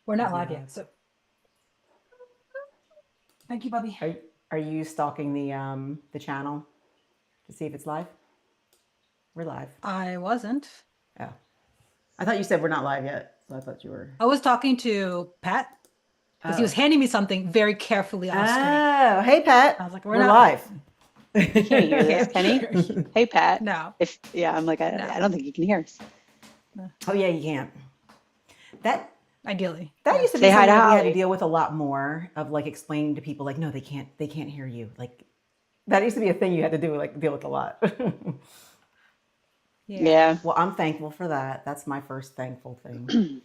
We're not Is he live yet, live? so thank you, Bubby. Are are you stalking the channel to see if it's live? We're live. I wasn't. Oh, I thought you said we're not live yet, so I thought you were. I was talking to Pat because he was Oh. handing me something very carefully off screen. Oh, hey I was Pat, like, we're we're not. live. He can't hear He this, can't can he? hear you. Hey, Pat. No, If yeah, I'm like, I no, don't think he can hear us. no. Oh yeah, you can't. That Ideally, that yeah. used to be Say hi to something that we had to Holly. deal with a lot more of, like explaining to people like, no, they can't hear you. Like that used to be a thing you had to do, like deal with a lot. Yeah. Yeah. Well, I'm thankful for that. That's my first thankful thing.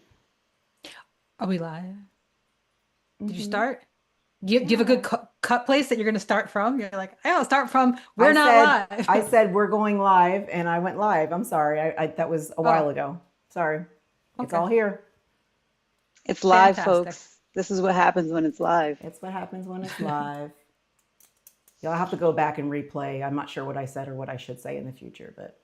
Are we live? Did you Hmm. start? Do you have a good Yeah. cut place that you're going to start from? You're like, I'll start from. We're I not said live. I said we're going live, and I went live. I'm sorry. That was a while Oh, ago. Sorry. It's okay. all here. It's live, Fantastic. folks. This is what happens when it's live. It's what happens when it's live. You'll have to go back and replay. I'm not sure what I said or what I should say in the future, but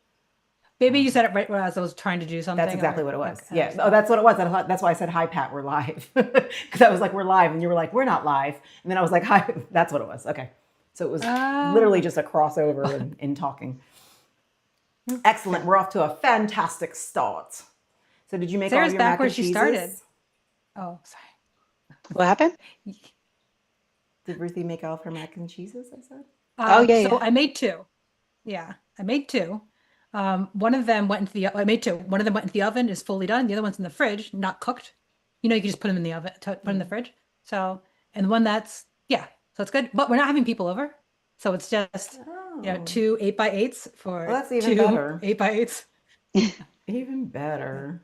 Maybe you said it right as I was trying to do that's something, exactly or what it was. like Yeah. Oh, that's what it was. That's why I said hi, Pat. We're live because I was like, we're live, and you were like, we're not live, and then I was like, hi. That's what it was. Okay. So it was literally oh. just a crossover in talking. Excellent. We're off to a fantastic start. So did you make all Sarah's your back mac where and she started. cheeses? Oh, sorry. What happened? Did Ruthie make all of her mac and cheeses? I said. Oh yeah, So yeah. I made two. Yeah, I made two. One of them went into the. I made two. One of them went into the oven, is fully done. The other one's in the fridge, not cooked. You know, you can just put them in the oven, put in the Mm. fridge. So, and the one that's yeah, so it's good. But we're not having people over, so it's just Oh, two 8x8s well, for that's even two better. 8x8s. Even better.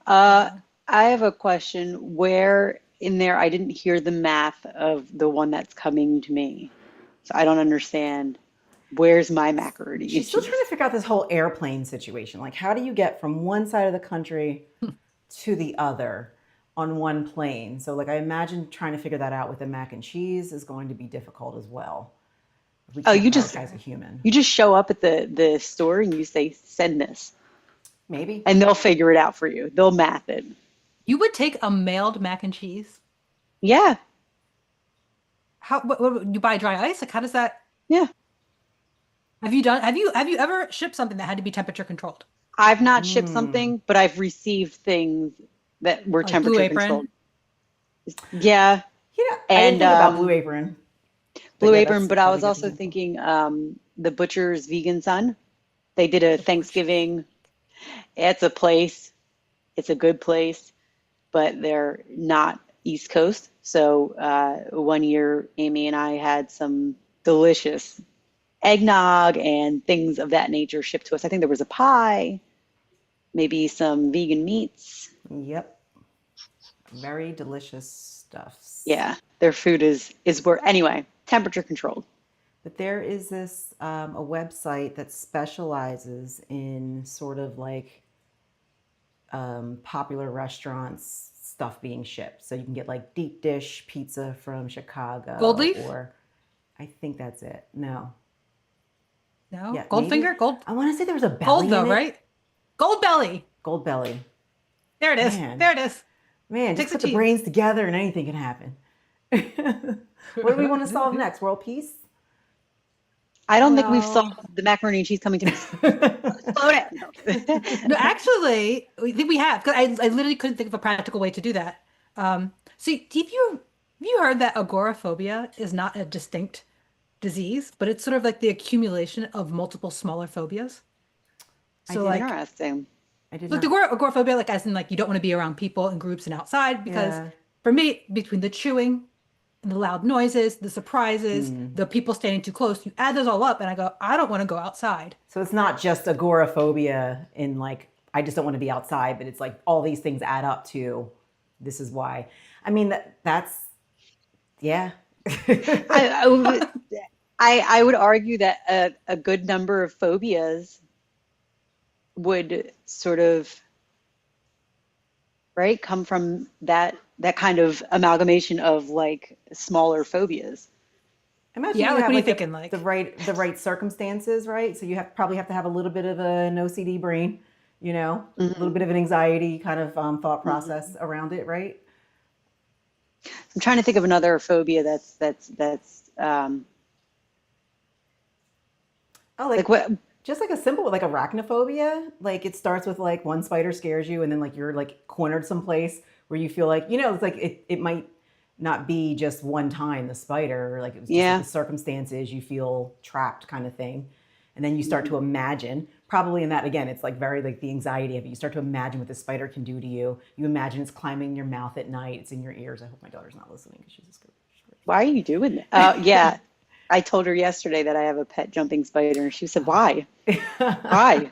Uh, Yeah. I have a question. Where in there I didn't hear the math of the one that's coming to me. So I don't understand. Where's my macaroni and She's still trying to cheese? figure out this whole airplane situation. Like, how do you get from one side of the country to the other on one plane? So, like, I imagine trying to figure that out with the mac and cheese is going to be difficult as well. We Oh, can't prioritize a Okay. human. you just show up at the store and you say, send this, Maybe. and they'll figure it out for you. They'll math it. You would take a mailed mac and cheese? Yeah, How? What, you buy dry ice? Like, how does that? yeah. Have you done? Have you ever shipped something that had to be temperature controlled? I've not shipped Mm. something, but I've received things that were Like Blue temperature Apron? controlled. Yeah, You know, I didn't and think about Blue Apron, but Blue yeah, Apron, that's but a I really was good also example. thinking the Butcher's Vegan Son. They did a The butcher. Thanksgiving. It's a place. It's a good place, but they're not East Coast. So one year, Amy and I had some delicious eggnog and things of that nature shipped to us. I think there was a pie, maybe some vegan meats. Yep, very delicious stuffs. Yeah, their food is where anyway, temperature controlled. But there is this a website that specializes in sort of like popular restaurants stuff being shipped. So you can get like deep dish pizza from Gold Chicago, leaf? or I think that's it. No, No. yeah, maybe. Goldfinger? Gold. I want to say there was a Gold belly though, in it. right? Gold belly. Gold belly. There it is. Man, There it is. man, just Takes a put the cheese. brains together and anything can happen. What do we want to solve next? World peace? I don't think we've Well, solved the macaroni and cheese coming to me. Slow down. No. no, actually, I think we have because I literally couldn't think of a practical way to do that. See, have you heard that agoraphobia is not a distinct disease, but it's sort of like the accumulation of multiple smaller phobias. I So did. like Interesting. I did like the not. agoraphobia, like as in like you don't want to be around people in groups and outside because Yeah. for me, between the chewing and the loud noises, the surprises, Hmm. the people standing too close, you add those all up, and I go, I don't want to go outside. So it's not just agoraphobia in like I just don't want to be outside, but it's like all these things add up to this is why. I mean that's yeah. I, I, would- I would argue that a good number of phobias would sort of, right, come from that kind of amalgamation of like smaller phobias. Imagine Yeah, you like have what are you like thinking? the Like, right circumstances, right? So you have probably have to have a little bit of an OCD brain, a little Hmm. bit of an anxiety kind of thought Hmm. process around it, right? I'm trying to think of another phobia that's Oh, like what. just like a simple like arachnophobia. Like it starts with like one spider scares you, and then like you're like cornered someplace where you feel like it's like it might not be just one time the spider, or like it was just like Yeah. the circumstances you feel trapped kind of thing, and then you start to Mhm. imagine. Probably in that again, it's like very like the anxiety of it. You start to imagine what the spider can do to you. You imagine it's climbing your mouth at night. It's in your ears. I hope my daughter's not listening because she's a scared. Why are you doing that? Yeah, I told her yesterday that I have a pet jumping spider, and she said, "Why? Why?"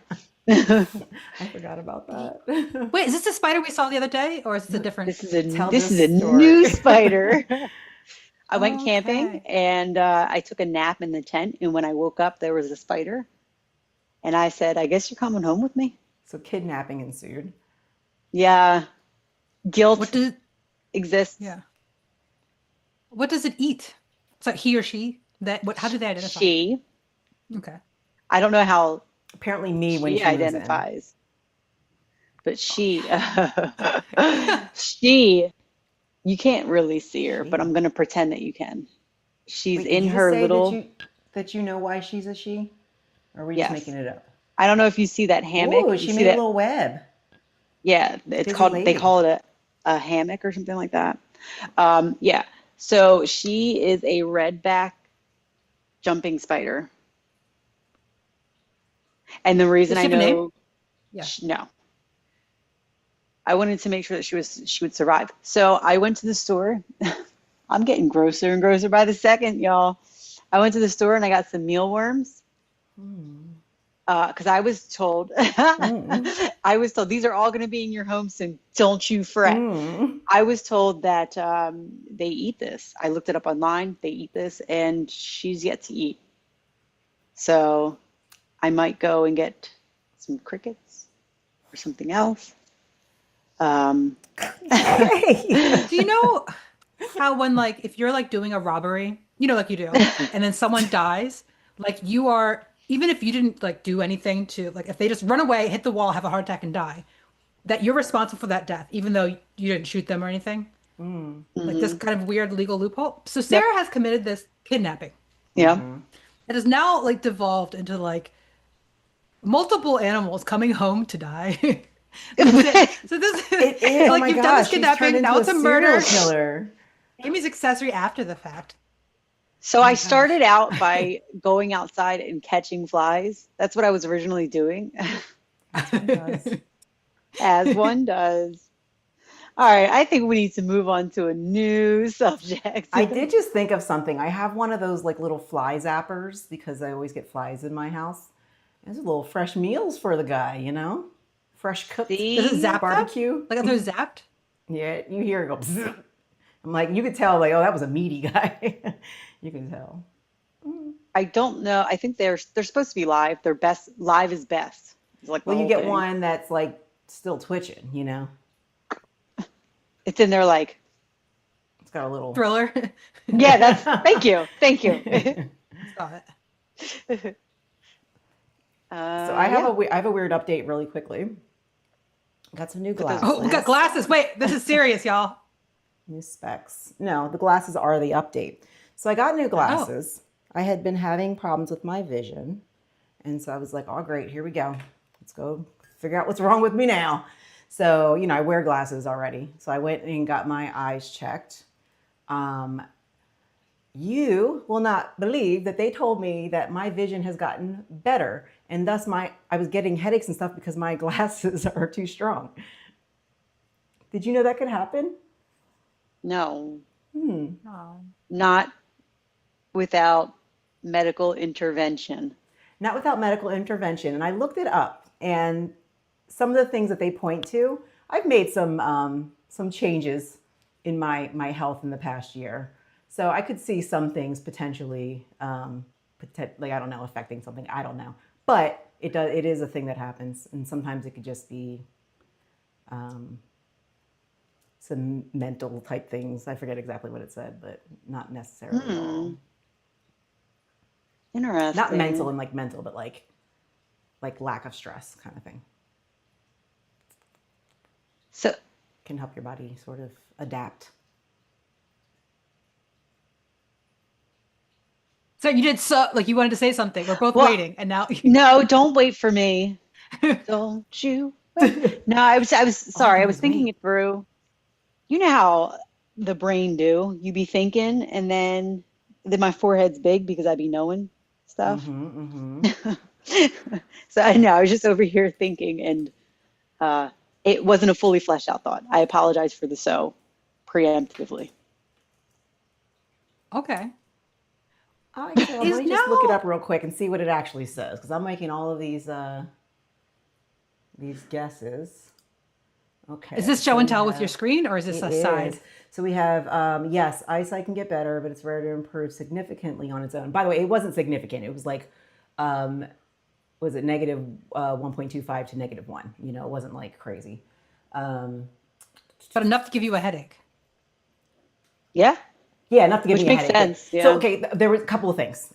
I forgot about that. Wait, is this the spider we saw the other day, or is this a different? Tell This is this a story. new spider. I went camping Okay. and I took a nap in the tent, and when I woke up, there was a spider, and I said, "I guess you're coming home with me." So kidnapping ensued. Yeah, What guilt does exists. yeah? What does it eat? So he or she that what? How do they identify? She, Okay. I don't know how Apparently, me when she she moves in. identifies, but she, you can't really see her, but She. I'm gonna pretend that you can. She's Wait, did in you just her say little, that you know why she's a she? Or are we just making yes. it up? I don't know if you see that hammock. Oh, You she see made a that? little web. Yeah, it's Busy called, they lady. call it a hammock or something like that. Yeah. So she is a redback jumping spider. And the reason Does I she have a name? know, Yeah. no, I wanted to make sure that she would survive. So I went to the store. I'm getting grosser and grosser by the second, y'all. I went to the store and I got some mealworms. Mm. Because I was told, Mm. I was told these are all going to be in your home soon. Don't you fret. Mm. I was told that they eat this. I looked it up online. They eat this, and she's yet to eat. So I might go and get some crickets or something else. Um, Okay. Do you know how when like if you're like doing a robbery, like you do, and then someone dies, like you are even if you didn't like do anything to like if they just run away, hit the wall, have a heart attack and die, that you're responsible for that death, even though you didn't shoot them or anything. Mm. Like this mhm. kind of weird legal loophole. So Yep. Sarah has committed this kidnapping. Yeah. Mm-hmm. It has now like devolved into like multiple animals coming home to die. So this It is. Oh like my you've done this gosh, she's turned kidnapping, now into a it's a murder. serial killer. Amy's accessory after the fact. So Oh I my started gosh. out by going outside and catching flies. That's what I was originally doing, As one does. as one does. All right, I think we need to move on to a new subject. I did just think of something. I have one of those like little fly zappers because I always get flies in my house. There's a little fresh meals for the guy. Fresh cooked Does it See? zap them? barbecue. Like if they're zapped? Yeah, you hear it go. Bzz. I'm like, you could tell, like, oh, that was a meaty guy. You can tell. Mm. I don't know. I think they're supposed to be live. They're best. Live is best. It's like the Well, you whole get thing. one that's like still twitching. It's in there like, It's got a little. Thriller. yeah, that's, thank you. Thank you. Saw it. So I have Yeah. a weird update really quickly. Got some new Put those Oh, we got glasses. glasses. Wait, this is serious, y'all. New specs. No, the glasses are the update. So I got new Oh, glasses. I had been having problems with my vision. And so I was like, oh, great, here we go. Let's go figure out what's wrong with me now. So, I wear glasses already. So I went and got my eyes checked. Um, you will not believe that they told me that my vision has gotten better. And thus I was getting headaches and stuff because my glasses are too strong. Did you know that could happen? No, Hmm. oh. not without medical intervention. Not without medical intervention. And I looked it up, and some of the things that they point to, I've made some changes in my health in the past year. So I could see some things potentially, like I don't know, affecting something. I don't know, but it is a thing that happens, and sometimes it could just be um, some mental type things. I forget exactly what it said, but not necessarily Hmm. all. Not mental Interesting. and like mental, but like lack of stress kind of thing. So, Can help your body sort of adapt. So you did so like you wanted to say something. We're both Well, waiting, and now no, don't wait for me. Don't you wait. No, I was All I sorry. can I do was is thinking wait. it through. You know how the brain do. You be thinking, and then my forehead's big because I be knowing stuff. Mm-hmm, mm-hmm. So I know I was just over here thinking, and uh, it wasn't a fully fleshed out thought. I apologize for the so preemptively. okay. Actually, let Is me just look it up now real quick and see what it actually says because I'm making all of these guesses. is Okay, this so show and we tell with your have screen or is this it a is. side? So we have yes, eyesight can get better, but it's rare to improve significantly on its own. By the way, it wasn't significant. It was like um, was it negative 1.25 to -1? You know, it wasn't like crazy. Um, But enough to give you a headache. Yeah, yeah, enough to give which me a makes headache. But sense. so Yeah. okay, there was a couple of things.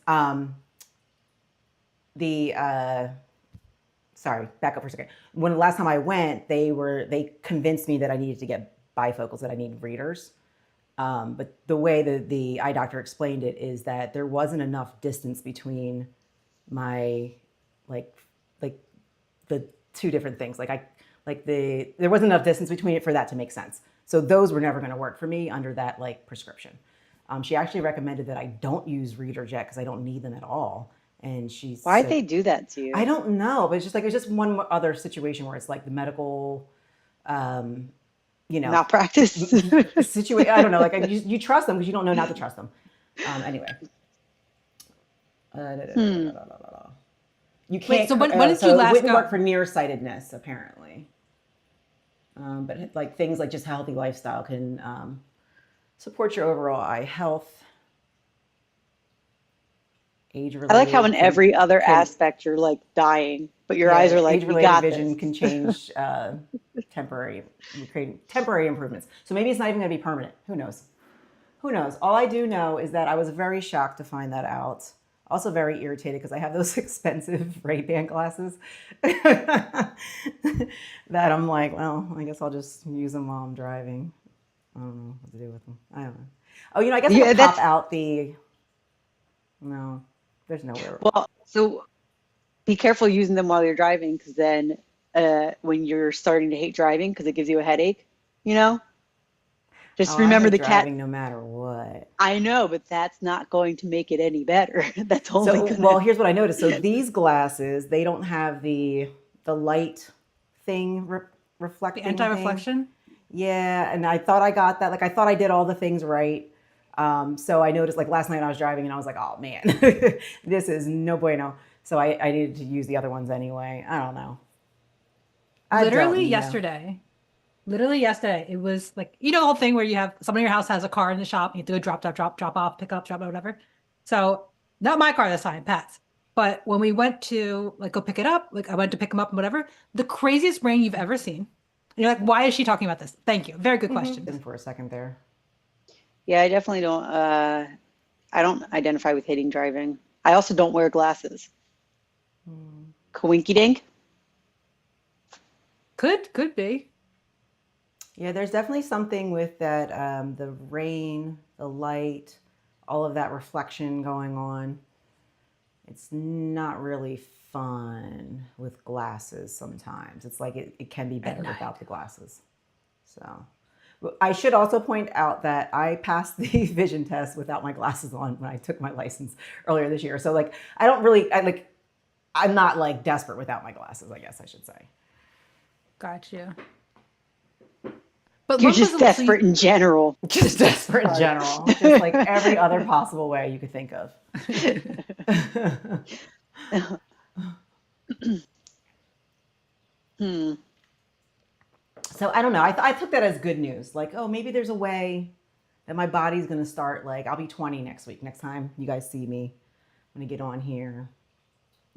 The sorry, back up for a second. When the last time I went, they convinced me that I needed to get bifocals, that I needed readers. But the way the eye doctor explained it is that there wasn't enough distance between my like like the two different things. There wasn't enough distance between it for that to make sense. So those were never going to work for me under that like prescription. She actually recommended that I don't use readers yet because I don't need them at all. And she Why'd said they do that to I you? don't know, but it's just one other situation where it's like the medical, um, you know, Malpractice. situation. I don't know, like you trust them because you don't know not to trust them. Anyway, Hmm. you Wait, can't. so when did you So it last wouldn't work go? for nearsightedness apparently, but like things like just healthy lifestyle can support your overall eye health. Age I like how related in every other can aspect you're like dying, but your eyes are yeah, like, we age-related got vision this. can change temporary, create temporary improvements. So maybe it's not even going to be permanent. Who knows? Who knows? All I do know is that I was very shocked to find that out. Also very irritated because I have those expensive Ray-Ban glasses that I'm like, well, I guess I'll just use them while I'm driving. I don't know what to do with them. I don't know. Oh, I guess I Yeah, could pop that's out the. No, there's nowhere. well, so be careful using them while you're driving because then when you're starting to hate driving because it gives you a headache, you know, Oh, just I remember hate the cat. driving no matter what. I know, but that's not going to make it any better. That's only So, gonna. well, here's what I noticed. So these glasses, they don't have the light thing The reflecting thing. anti-reflection? Yeah, and I thought I got that. Like I thought I did all the things right. So I noticed like last night I was driving and I was like, oh man, this is no bueno. So I needed to use the other ones anyway. I don't know. I Literally don't know. yesterday. Literally yesterday. It was like, you know, the whole thing where you have someone in your house has a car in the shop, you have to go drop off, pick up, drop, whatever. So not my car this time, Pat's. But when we went to like go pick it up, like I went to pick him up and whatever, the craziest rain you've ever seen. And you're like, why is she talking about this? Thank you. Very good question. In for a second there. Yeah, I definitely don't. I don't identify with hating driving. I also don't wear glasses. Coinky dink. Could be. Yeah, there's definitely something with that the rain, the light, all of that reflection going on. It's not really fun with glasses sometimes. It's like it can be At better night. without the glasses. So I should also point out that I passed the vision test without my glasses on when I took my license earlier this year. So like I don't really I'm not like desperate without my glasses, I guess I should say. Got you. But You're when was just the so desperate in general. Just desperate in Sorry. general. Just like every other possible way you could think of. Hmm. So I don't know. I took that as good news. Like, oh, maybe there's a way that my body's going to start. Like, I'll be 20 next week. Next time you guys see me, I'm going to get on here.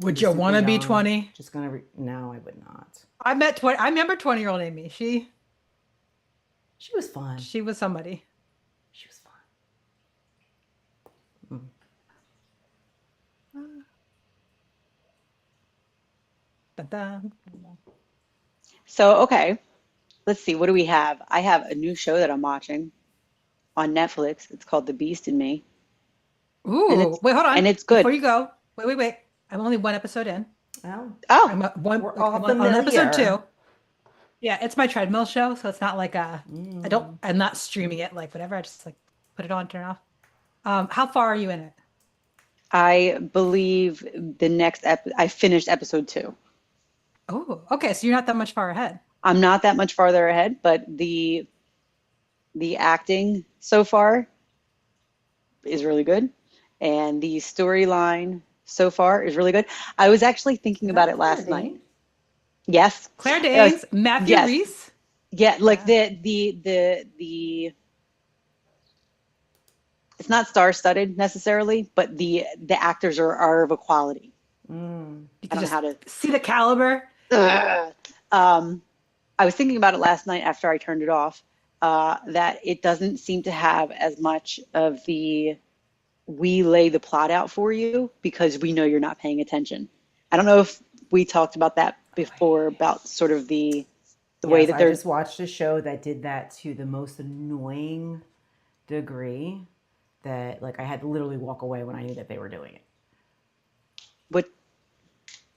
would Be you super want to be young. 20? Just going to, no, I would not. I remember 20-year-old Amy. She was fun. She was somebody. She was fun. Mm. Dun-dun. So, okay, let's see. What do we have? I have a new show that I'm watching on Netflix. It's called The Beast in Me. and Ooh, it's wait, hold on. and it's Before good. you go, wait. I'm only one episode in. Well, Oh, I'm we're all on episode familiar. 2. Yeah, it's my treadmill show, so it's not like Mm. I'm not streaming it like whatever. I just like put it on, turn it off. How far are you in it? I believe I finished episode 2. Oh, okay. So you're not that much far ahead. I'm not that much farther ahead, but the acting so far is really good, and the storyline so far is really good. I was actually thinking Is about that it Claire last night. Danes? Yes. Claire Uh, Danes, Matthew yes. Rhys. Yeah, like Yeah. the it's not star-studded necessarily, but the actors are of a quality. Mm. You I can don't know just how to. see the caliber. Ugh. Um, I was thinking about it last night after I turned it off, that it doesn't seem to have as much of the we lay the plot out for you because we know you're not paying attention. I don't know if we talked about that before about sort of the way Yes, that I they're just watched a show that did that to the most annoying degree that like I had to literally walk away when I knew that they were doing it. what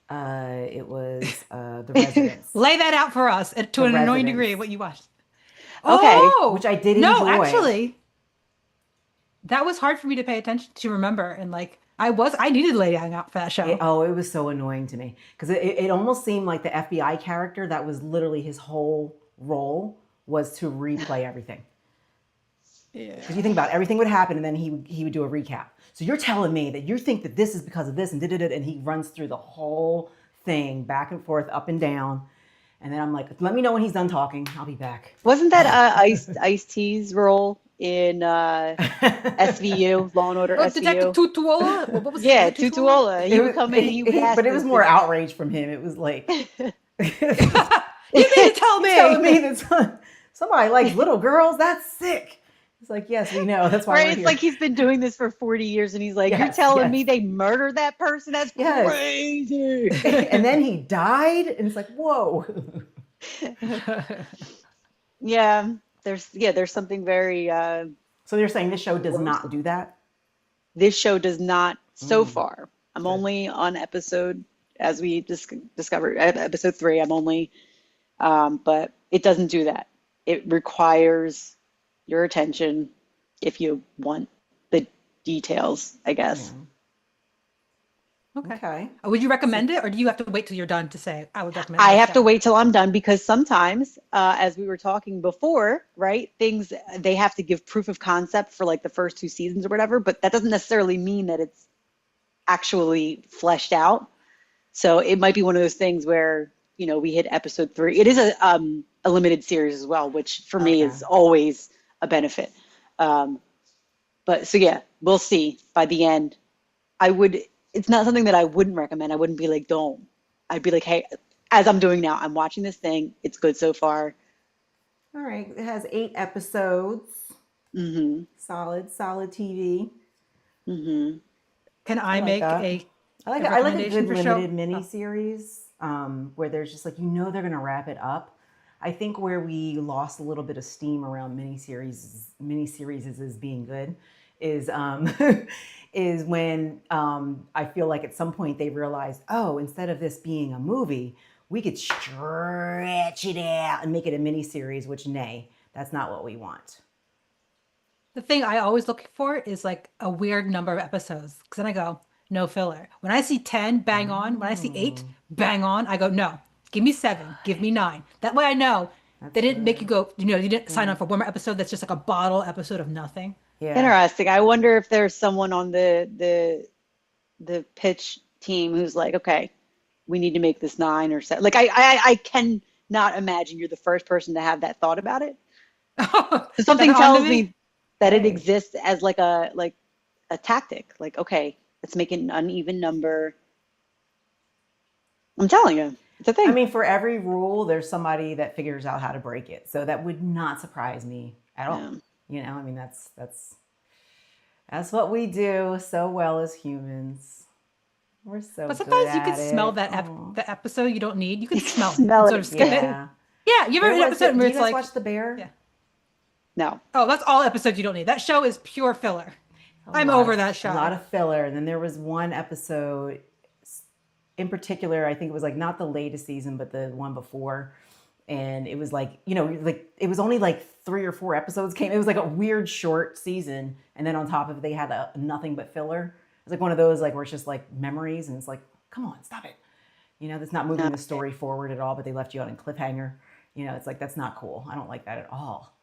It was The Residence. Lay that out for us to The an annoying Residence, degree. What you watched? okay. Oh which I did no, enjoy. actually, that was hard for me to pay attention to remember. And like I needed to lay down out for that show. It was so annoying to me because it almost seemed like the FBI character that was literally his whole role was to replay everything. Because you think about it, everything would happen and then he would do a recap. So you're telling me that you think that this is because of this and did it, and he runs through the whole thing back and forth, up and down. And then I'm like, let me know when he's done talking. I'll be back. Wasn't that Ice T's role in SVU, Law and Order Oh, Detective SVU? Tutuola. What was Yeah, it? Tutuola? Tutuola. He would come in and he would ask but it was those more things. outrage from him. It was like, You mean to tell telling me? me that somebody likes little girls? That's sick. It's like, yes, we know. That's why Right? we're It's here. like he's been doing this for 40 years and he's like, you're Yes, telling yes. me they murdered that person? That's Yes. crazy. And then he died, and it's like, whoa. Yeah, there's something very So you're saying this show does gross. not do that? This show does not so Mm, far. I'm good. only on episode, as we discovered, episode 3. I'm only, but it doesn't do that. It requires your attention if you want the details, I guess. Yeah. Okay. Okay. Would you So, recommend it, or do you have to wait till you're done to say I would recommend I this have to show? wait till I'm done because sometimes, as we were talking before, right, things they have to give proof of concept for like the first 2 seasons or whatever, but that doesn't necessarily mean that it's actually fleshed out. So it might be one of those things where, we hit episode 3. It is a limited series as well, which for me okay. is always a benefit. Um, but so yeah, we'll see by the end. It's not something that I wouldn't recommend. I wouldn't be like, don't. I'd be like, hey, as I'm doing now, I'm watching this thing. It's good so far. All right. It has 8 episodes. Hmm. Solid TV. Hmm. Can I I like make that. I a like a recommendation good for show? limited Oh, miniseries where there's just like they're gonna wrap it up. I think where we lost a little bit of steam around miniseries is being good is is when I feel like at some point they realized, oh, instead of this being a movie, we could stretch it out and make it a miniseries, which nay, that's not what we want. the thing I always look for is like a weird number of episodes, because then I go, no filler. When I see 10, bang on. When I see 8, Oh, bang on. I go, no, give me 7, give me 9. That way I know that's they didn't make you good. go, you didn't sign Yeah. on for one more episode that's just like a bottle episode of nothing. Yeah. Interesting. I wonder if there's someone on the pitch team who's like, okay, we need to make this 9 or 7. Like I can not imagine you're the first person to have that thought about it. So Is that something on to tells me? me that it Hey. exists as like a tactic. Like, okay, let's make it an uneven number. I'm telling you, it's a I thing. mean, for every rule, there's somebody that figures out how to break it. So that would not surprise me at all. Yeah. I mean, that's what we do so well as humans. We're so But good sometimes you can at smell it. Oh, the episode you don't need. You can You smell it and smell sort it. of skip it. yeah. Yeah, you ever There have an was. episode Do where you it's guys like, watch The Bear? yeah. No. Oh, that's all episodes you don't need. That show is pure filler. I'm lot over of that a show. lot of filler. And then there was one episode in particular, I think it was like not the latest season, but the one before. And it was like, like it was only like 3 or 4 episodes came. It was like a weird short season. And then on top of it, they had nothing but filler. It's like one of those like where it's just like memories and it's like, come on, stop it. That's not moving the story forward at all, but they left you on a cliffhanger. It's like, that's not cool. I don't like that at all.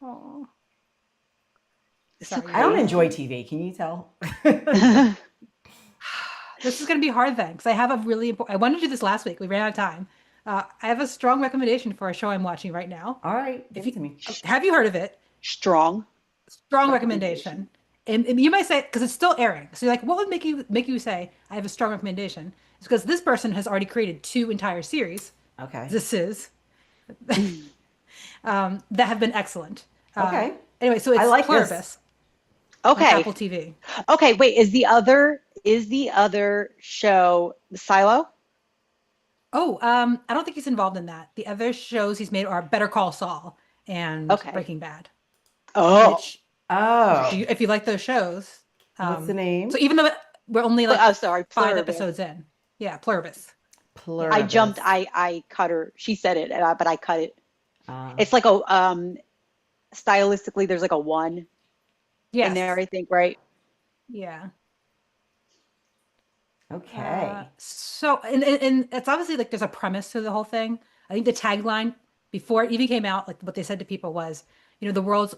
Oh, It's so sorry. I don't crazy. enjoy TV. Can you tell? This is going to be hard then, because I have a really important. I wanted to do this last week. We ran out of time. I have a strong recommendation for a show I'm watching right now. All right, give it to me. Have you heard of it? Strong. Strong recommendation. And you might say because it's still airing. So you're like, what would make you say I have a strong recommendation? It's because this person has already created 2 entire series. Okay. This is that have been excellent. Okay. Anyway, so it's I like this. Pluribus on Okay. Apple TV. Okay, wait, is the other show Silo? Oh, I don't think he's involved in that. The other shows he's made are Better Call Saul and Okay. Breaking Bad. Oh. Which, Oh, if you like those shows, what's the name? so even though we're only like Oh, sorry, 5 Pluribus. episodes in, yeah, Pluribus. I jumped. Pluribus. I cut her. She said it, but I cut it. Uh, It's like a stylistically, there's like a 1 Yes. in there, I think, right? Yeah. okay. So and it's obviously like there's a premise to the whole thing. I think the tagline before it even came out, like what they said to people was, the world's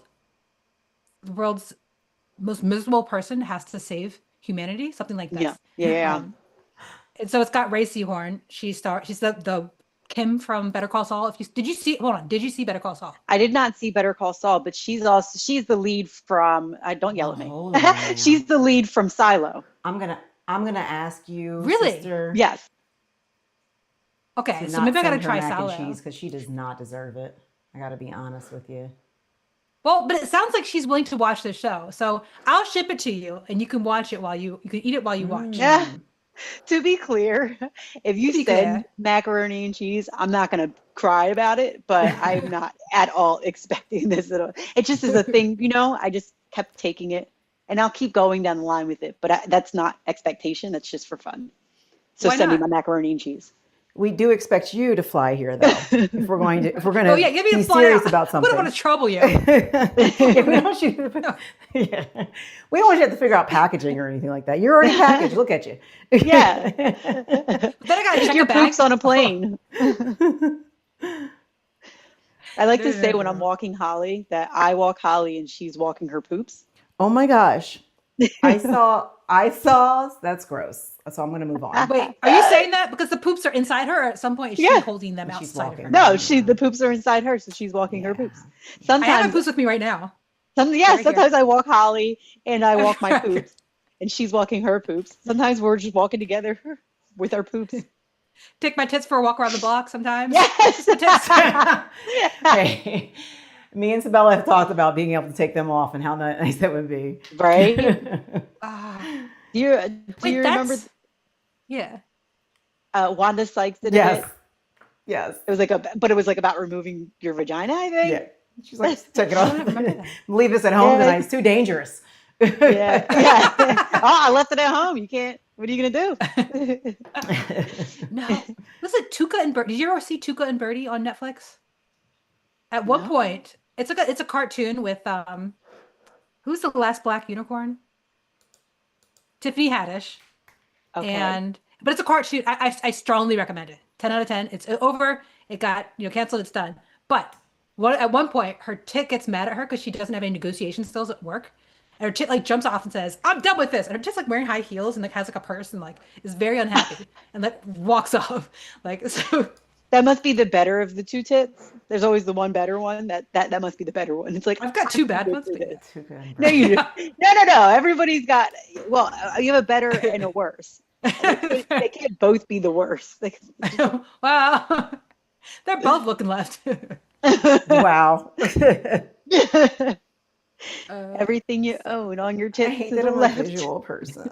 most miserable person has to save humanity, something like Yeah. this. Yeah. And so it's got Ray Seahorn. She's the Kim from Better Call Saul. Did you see? Hold on. Did you see Better Call Saul? I did not see Better Call Saul, but she's the lead from. Don't yell at me. Hold on now. She's the lead from Silo. I'm gonna ask you, Really? sister, Yes. Okay, to so not maybe I gotta send her try mac and Salo. cheese because she does not deserve it. I gotta be honest with you. Well, but it sounds like she's willing to watch this show, so I'll ship it to you, and you can watch it you can eat it while you watch. Yeah. To be clear, if you To be send clear. macaroni and cheese, I'm not gonna cry about it, but I'm not at all expecting this at all. It just is a thing, I just kept taking it, and I'll keep going down the line with it. But that's not expectation. That's just for fun. So Why send me not? my macaroni and cheese. We do expect you to fly here, though. if we're going to Oh yeah, give me be a fly serious out. about I something. wouldn't want to trouble you. Yeah, we don't want you to, yeah. We don't want you to have to figure out packaging or anything like that. You're already packaged. Look at you. Yeah. Then I gotta check Your the bag. poops on a plane. I like to say when I'm No. walking Holly that I walk Holly and she's walking her poops. Oh my gosh. I saw, that's gross. So I'm going to move on. Wait, are you saying that because the poops are inside her, or at some point is she Yeah. holding them She's outside of walking. her? No, the poops are inside her, so she's walking her Yeah. poops. I have my Sometimes, poops with me right now. yeah, right here. sometimes I walk Holly and I walk my poops, and she's walking her poops. Sometimes we're just walking together with our poops. Take my tits for a walk around the block sometimes. Yes. The tits. Hey, me and Sabella have talked about being able to take them off and how nice that would be. Right? Ah, Do you wait, remember yeah. Wanda Sykes did Yes. it? Yes. It was but it was like about removing your vagina, I think. Yeah. She's like, take it I off. don't remember that. Leave this at home Yeah. tonight. It's too dangerous. Yeah. Yeah. Oh, I left it at home. You can't. What are you gonna do? No. Was it Tuca and Birdie? Did you ever see Tuca and Birdie on Netflix? At one No. point, it's a cartoon with who's the last black unicorn? Tiffany Haddish. Okay. But it's a cartoon. I strongly recommend it. 10 out of 10. It's over. It got canceled. It's done. But at one point, her tit gets mad at her because she doesn't have any negotiation skills at work. And her tit like jumps off and says, "I'm done with this." And her tit's like wearing high heels and like has like a purse and like is very unhappy and like walks off. Like so. That must be the better of the two tits. There's always the one better one. That must be the better one. It's like I've got 2 bad good ones. for But this. Too good. No, you no. Everybody's got. Well, you have a better and a worse. They can't both be the worst. Wow. They're both looking left. Wow. Everything you own on your I tits hate to that the I'm a left. visual person.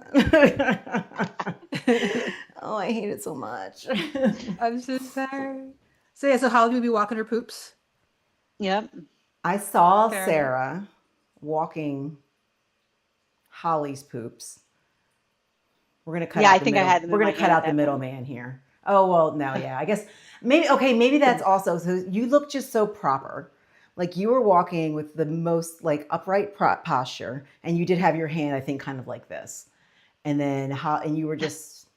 Oh, I hate it so much. I'm so sorry. So yeah, so Holly will be walking her poops. Yep. I saw Fair. Sarah walking Holly's poops. We're gonna cut Yeah, I out the think I middle. had them We're in my gonna cut hand at out the that point. middleman here. Oh well, no, yeah. I guess maybe that's also so you look just so proper. Like you were walking with the most like upright posture, and you did have your hand, I think, kind of like this, and then how, and you were just,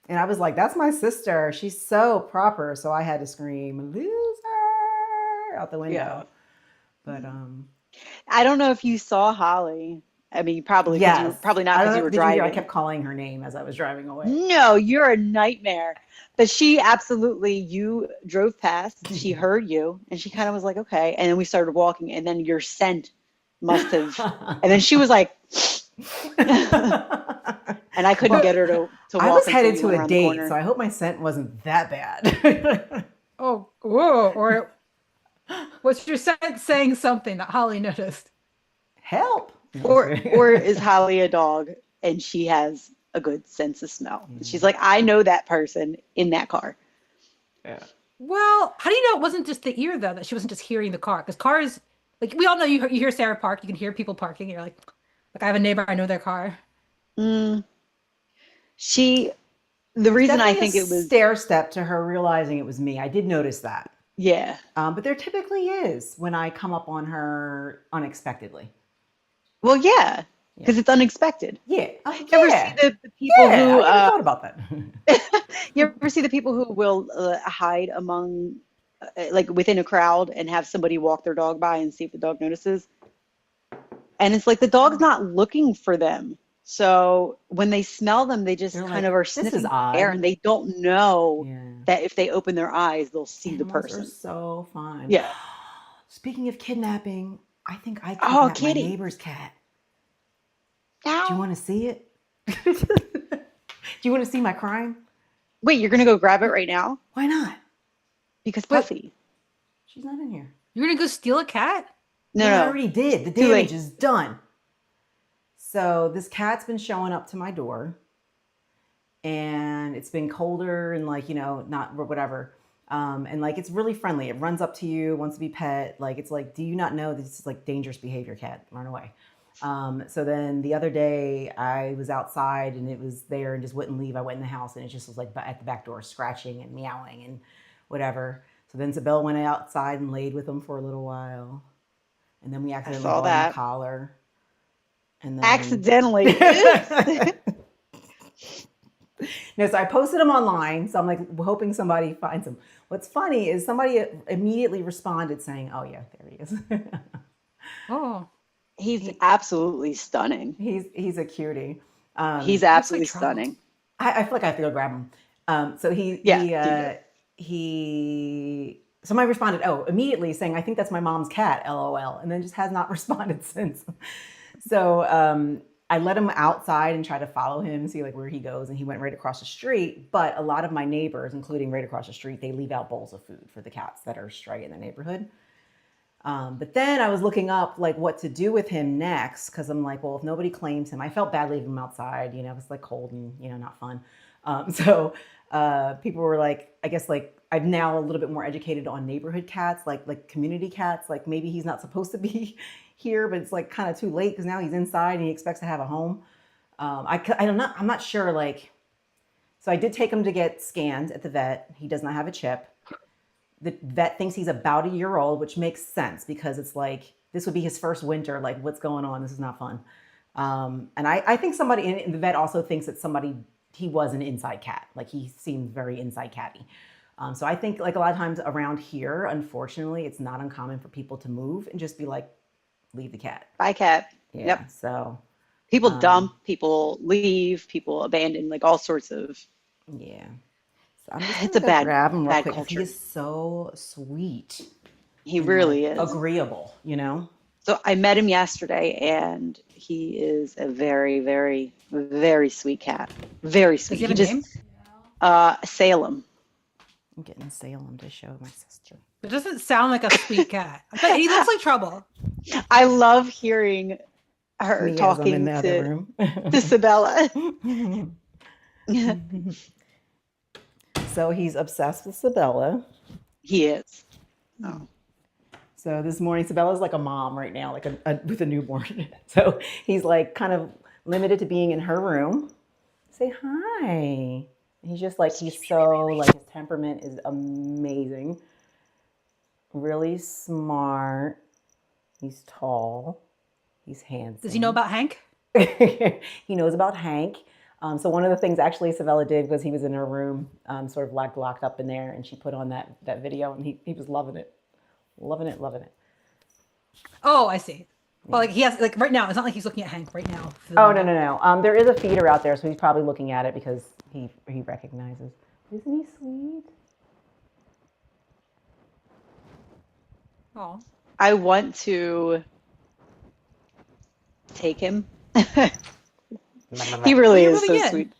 and I was like, that's my sister. She's so proper. So I had to scream loser out the Yeah. window. But I don't know if you saw Holly. I mean, probably because you yes, probably not I don't because you know. were Did you hear? I driving. kept calling her name as I was driving away. No, you're a nightmare. But she absolutely, you drove past, she heard you, and she kind of was like, okay. And then we started walking, and then your scent must have, and then she was like, and I couldn't Well, get her to I walk was until headed you to went a around the date, so corner. I hope my scent wasn't that bad. Oh, whoa, or was your scent saying something that Holly noticed? Help! No, I'm just Or kidding. is Holly a dog and she has a good sense of smell? She's Yeah. like, I know that person in that car. Yeah. Well, how do you know it wasn't just the ear though, that she wasn't just hearing the car? Because cars, like we all know, you hear Sarah park, you can hear people parking. You're like I have a neighbor, I know their car. Mm, she, the There's reason I definitely a think it was, stair step to her realizing it was me. I did notice that. yeah. But there typically is when I come up on her unexpectedly. Well, yeah, Yeah. because it's unexpected. Yeah. You ever see Yeah. the people Yeah. who, I never thought about that. you ever see the people who will hide among, like within a crowd and have somebody walk their dog by and see if the dog notices? And it's like the dog's not looking for them. So when they smell them, they just They're kind like, of are this is sniffing the air odd. and they don't know Yeah. that if they open their eyes, they'll see the Animals are person. so fun. Yeah. Speaking of kidnapping, I think I Oh, kidnapped my kitty. neighbor's cat. Do you Ow. want to see it? Do you want to see my crime? Wait, you're gonna go grab it right now? Why not? Because Wait, Puffy. She's not in here. you're gonna go steal a cat? No, No, I no, already did. The too damage late. is done. So this cat's been showing up to my door, and it's been colder and like, not whatever. And like it's really friendly. It runs up to you, wants to be pet. Like it's like, do you not know this is like dangerous behavior, cat? Run away. So then the other day I was outside and it was there and just wouldn't leave. I went in the house and it just was like at the back door scratching and meowing and whatever. So then Isabel went outside and laid with him for a little while. And then we I accidentally saw bought him a that. collar. And then Accidentally. Oops. no, so I posted him online. So I'm like hoping somebody finds him. What's funny is somebody immediately responded saying, "Oh yeah, there he is." Oh, He's absolutely stunning. He's a cutie. He's looks like absolutely trouble. stunning. I feel like I have to go grab him. So Yeah, do it. he somebody responded, oh, immediately saying, I think that's my mom's cat, LOL, and then just has not responded since. So I let him outside and try to follow him, see like where he goes, and he went right across the street. But a lot of my neighbors, including right across the street, they leave out bowls of food for the cats that are stray in the neighborhood. But then I was looking up like what to do with him next because I'm like, well, if nobody claims him, I felt bad leaving him outside. It's like cold and not fun. So people were like, I guess like I'm now a little bit more educated on neighborhood cats, like community cats. Like maybe he's not supposed to be here, but it's like kind of too late because now he's inside and he expects to have a home. I'm not sure. Like, so I did take him to get scanned at the vet. He does not have a chip. The vet thinks he's about a year old, which makes sense because it's like this would be his first winter. Like, what's going on? This is not fun. And I think somebody in the vet also thinks that he was an inside cat. Like he seemed very inside catty. So I think like a lot of times around here, unfortunately, it's not uncommon for people to move and just be like, leave the cat. Bye, cat. Yeah. Yep. So People dump, people leave, people abandon, like all sorts of. yeah. So I'm just It's gonna a go grab him real bad quick because he culture. is so sweet He and like really is. agreeable, So I met him yesterday, and he is a very, very, very sweet cat. Very does sweet. he have He a just name? Salem. I'm getting Salem to show my sister. It doesn't sound like a sweet cat. But he looks like trouble. I love hearing her Me as I'm in talking the other to room. Sabella. So he's obsessed with Sabella. He is. Oh. So this morning, Sabella's like a mom right now, like with a newborn. So he's like kind of limited to being in her room. Say hi. He's just like, he's so like, his temperament is amazing. Really smart. He's tall. He's handsome. Does he know about Hank? He knows about Hank. So one of the things actually Sabella did was he was in her room, sort of like locked up in there, and she put on that video, and he was loving it. Loving it, loving it. Oh, I see. Well, like he has like right now. It's not like he's looking at Hank right now. Oh, no. There is a feeder out there, so he's probably looking at it because he recognizes. Isn't he sweet? Oh, I want to take him. He really You're is so moving in. sweet.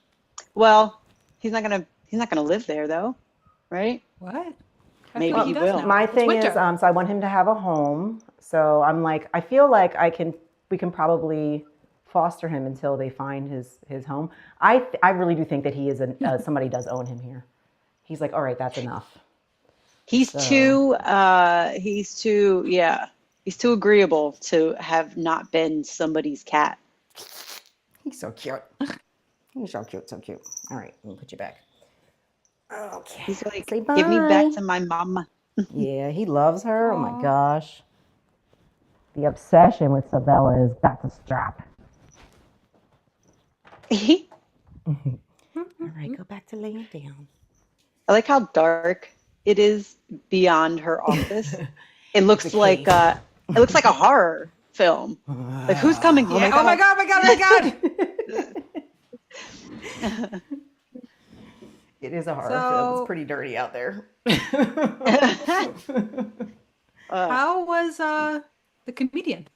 Well, he's not gonna live there though, right? what? I Maybe feel like he does will. now. My It's thing is, winter. so I want him to have a home. So I'm like, I feel like we can probably foster him until they find his home. I really do think that he is somebody does own him here. He's like, all right, that's enough. He's So- he's too agreeable to have not been somebody's cat. He's so cute. He's so cute, so cute. All right, let me put you back. Okay. He's like, Say give me back bye. to my mama. Yeah, he loves her. Oh my Aw. gosh. The obsession with Sabella is got to stop. I All right, go back to laying down. like how dark it is beyond her office. It looks It's a like cave. it looks like a horror film. Like who's coming home? Oh my god! Oh my god! Oh my god! It is a horror film. So- It's pretty dirty out there. How was the comedian?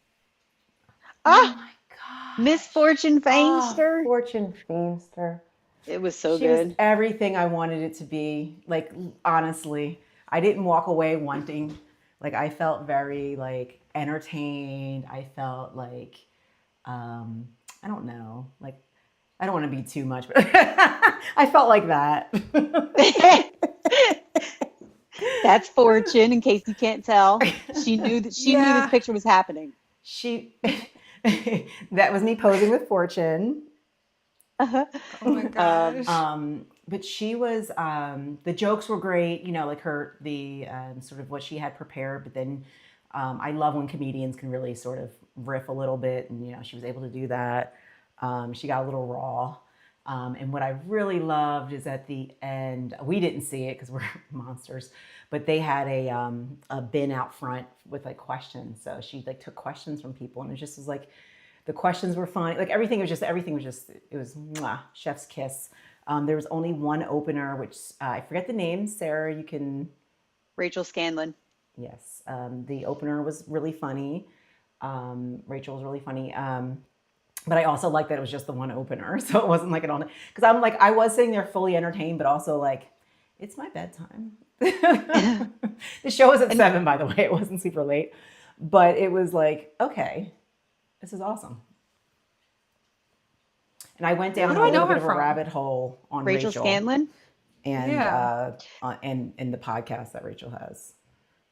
Ah, God. Miss Fortune Feimster. Fortune Feimster. It was so She was good. everything I wanted it to be. Like, honestly, I didn't walk away wanting, like, I felt very, like, entertained. I felt like, I don't know, like, I don't want to be too much, but I felt like that. That's Fortune, in case you can't tell. She knew that knew Yeah. this picture was happening. That was me posing with Fortune. Oh my gosh! But she was, the jokes were great, you know, like the sort of what she had prepared. But then I love when comedians can really sort of riff a little bit. And, you know, she was able to do that. She got a little raw. And what I really loved is at the end, we didn't see it because we're monsters, but they had a bin out front with like questions. So she like took questions from people, and it just was like, the questions were fun. Like everything was just, it was mwah, chef's kiss. There was only one opener, which I forget the name. Sarah, you can, Rachel Scanlon. yes. The opener was really funny. Rachel was really funny. But I also like that it was just the one opener. So it wasn't like it on, because I'm like, I was sitting there fully entertained, but also like, it's my bedtime. The show was at 7, by the way. It wasn't super late, but it was like, okay, this is awesome. And I went down Where a do I know little bit her of a from? rabbit hole on Rachel Rachel Scanlon. and Yeah. and the podcast that Rachel has,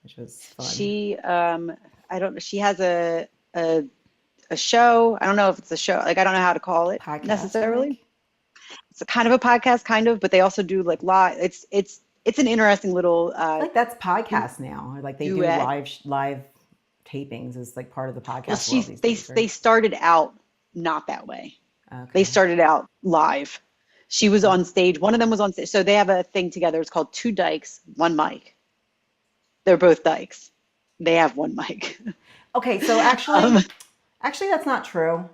which was fun. She I don't know. She has a show. I don't know if it's a show. Like I don't know how to call it Podcast, I necessarily. think. It's a kind of a podcast, kind of, but they also do like live. It's an interesting little. Like that's podcast now. Like they do Duet. live tapings is like part of the podcast. Well, world these days, they right? started out not that way. Okay. They started out live. She was on stage. One of them was on stage. So they have a thing together. It's called Two Dykes, One Mic. They're both dykes. They have one mic. Okay, so actually that's not true.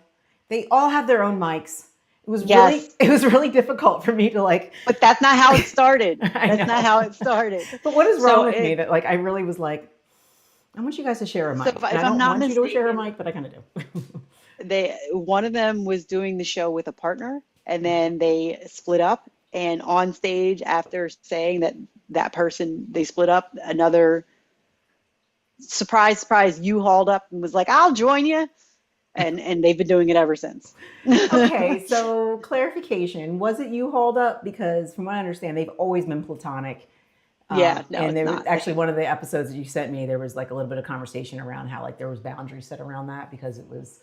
They all have their own mics. It was Yes. really difficult for me to like. But that's not how it started. I That's know. not how it started. But what is So wrong with me that like I really was like, I want you guys to share a mic. if And I I'm don't not want you to share a mistaken- mic, but I kind of do. One of them was doing the show with a partner, and then they split up. And on stage, after saying that person they split up, another surprise, you hauled up and was like, "I'll join you," and they've been doing it ever since. Okay, so clarification: was it you hauled up? Because from what I understand, they've always been platonic. Yeah, no, And it's there was not. actually one of the episodes that you sent me, there was like a little bit of conversation around how like there was boundaries set around that because it was,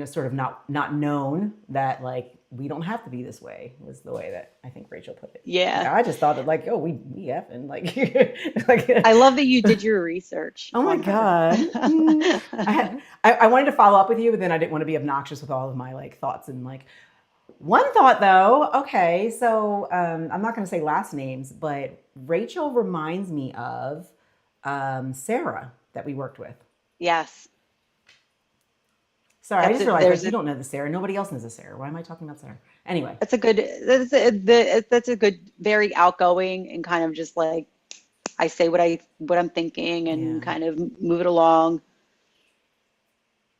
sort of not known that like we don't have to be this way was the way that I think Rachel put it. Like Yeah. I just thought that like, oh, we effing like like I love that you did your research oh my on her. God. I wanted to follow up with you, but then I didn't want to be obnoxious with all of my like thoughts and like one thought though, okay, so I'm not going to say last names, but Rachel reminds me of Sarah that we worked with. Yes. Sorry, I just realized There's like, you don't know the Sarah. Nobody else knows the Sarah. Why am I talking about Sarah? Anyway. that's a good, very outgoing and kind of just like I say what I'm thinking and Yeah. kind of move it along.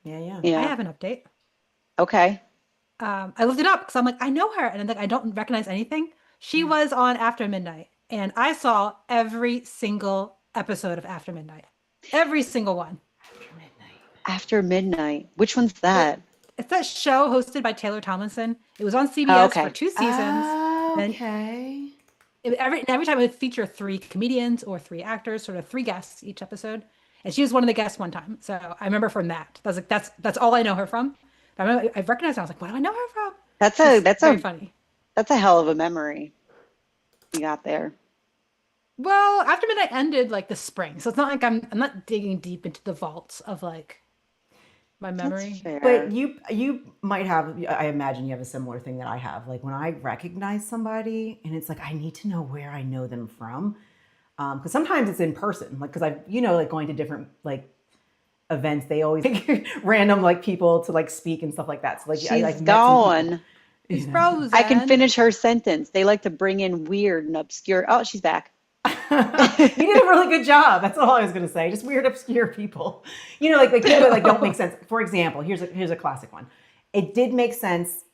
Yeah, yeah. I Yeah. have an update. Okay. I looked it up because I'm like, I know her, and I'm like, I don't recognize anything. She Yeah. was on After Midnight, and I saw every single episode of After Midnight, every single one. After midnight. After Midnight. Which one's that? It's that show hosted by Taylor Tomlinson. It was on CBS Oh, for okay. 2 seasons. And Okay. every time it would feature 3 comedians or 3 actors, sort of 3 guests each episode. And she was one of the guests one time. So I remember from that. I was like, that's all I know her from. But I recognized her. I was like, what do I know her from? That's Very funny. that's a hell of a memory you got there. Well, After Midnight ended like the spring, so it's not like I'm not digging deep into the vaults of like my That's memory. fair. But you might have, I imagine you have a similar thing that I have. Like when I recognize somebody and it's like, I need to know where I know them from. Because sometimes it's in person, like, because I've, like going to different like events, they always pick random like people to like speak and stuff like that. So like, I like She's met some people, gone. She's you know. frozen. I can finish her sentence. They like to bring in weird and obscure. Oh, she's back. You did a really good job. That's all I was going to say. Just weird, obscure people. Like people that like don't make sense. For example, here's a classic one. It did make sense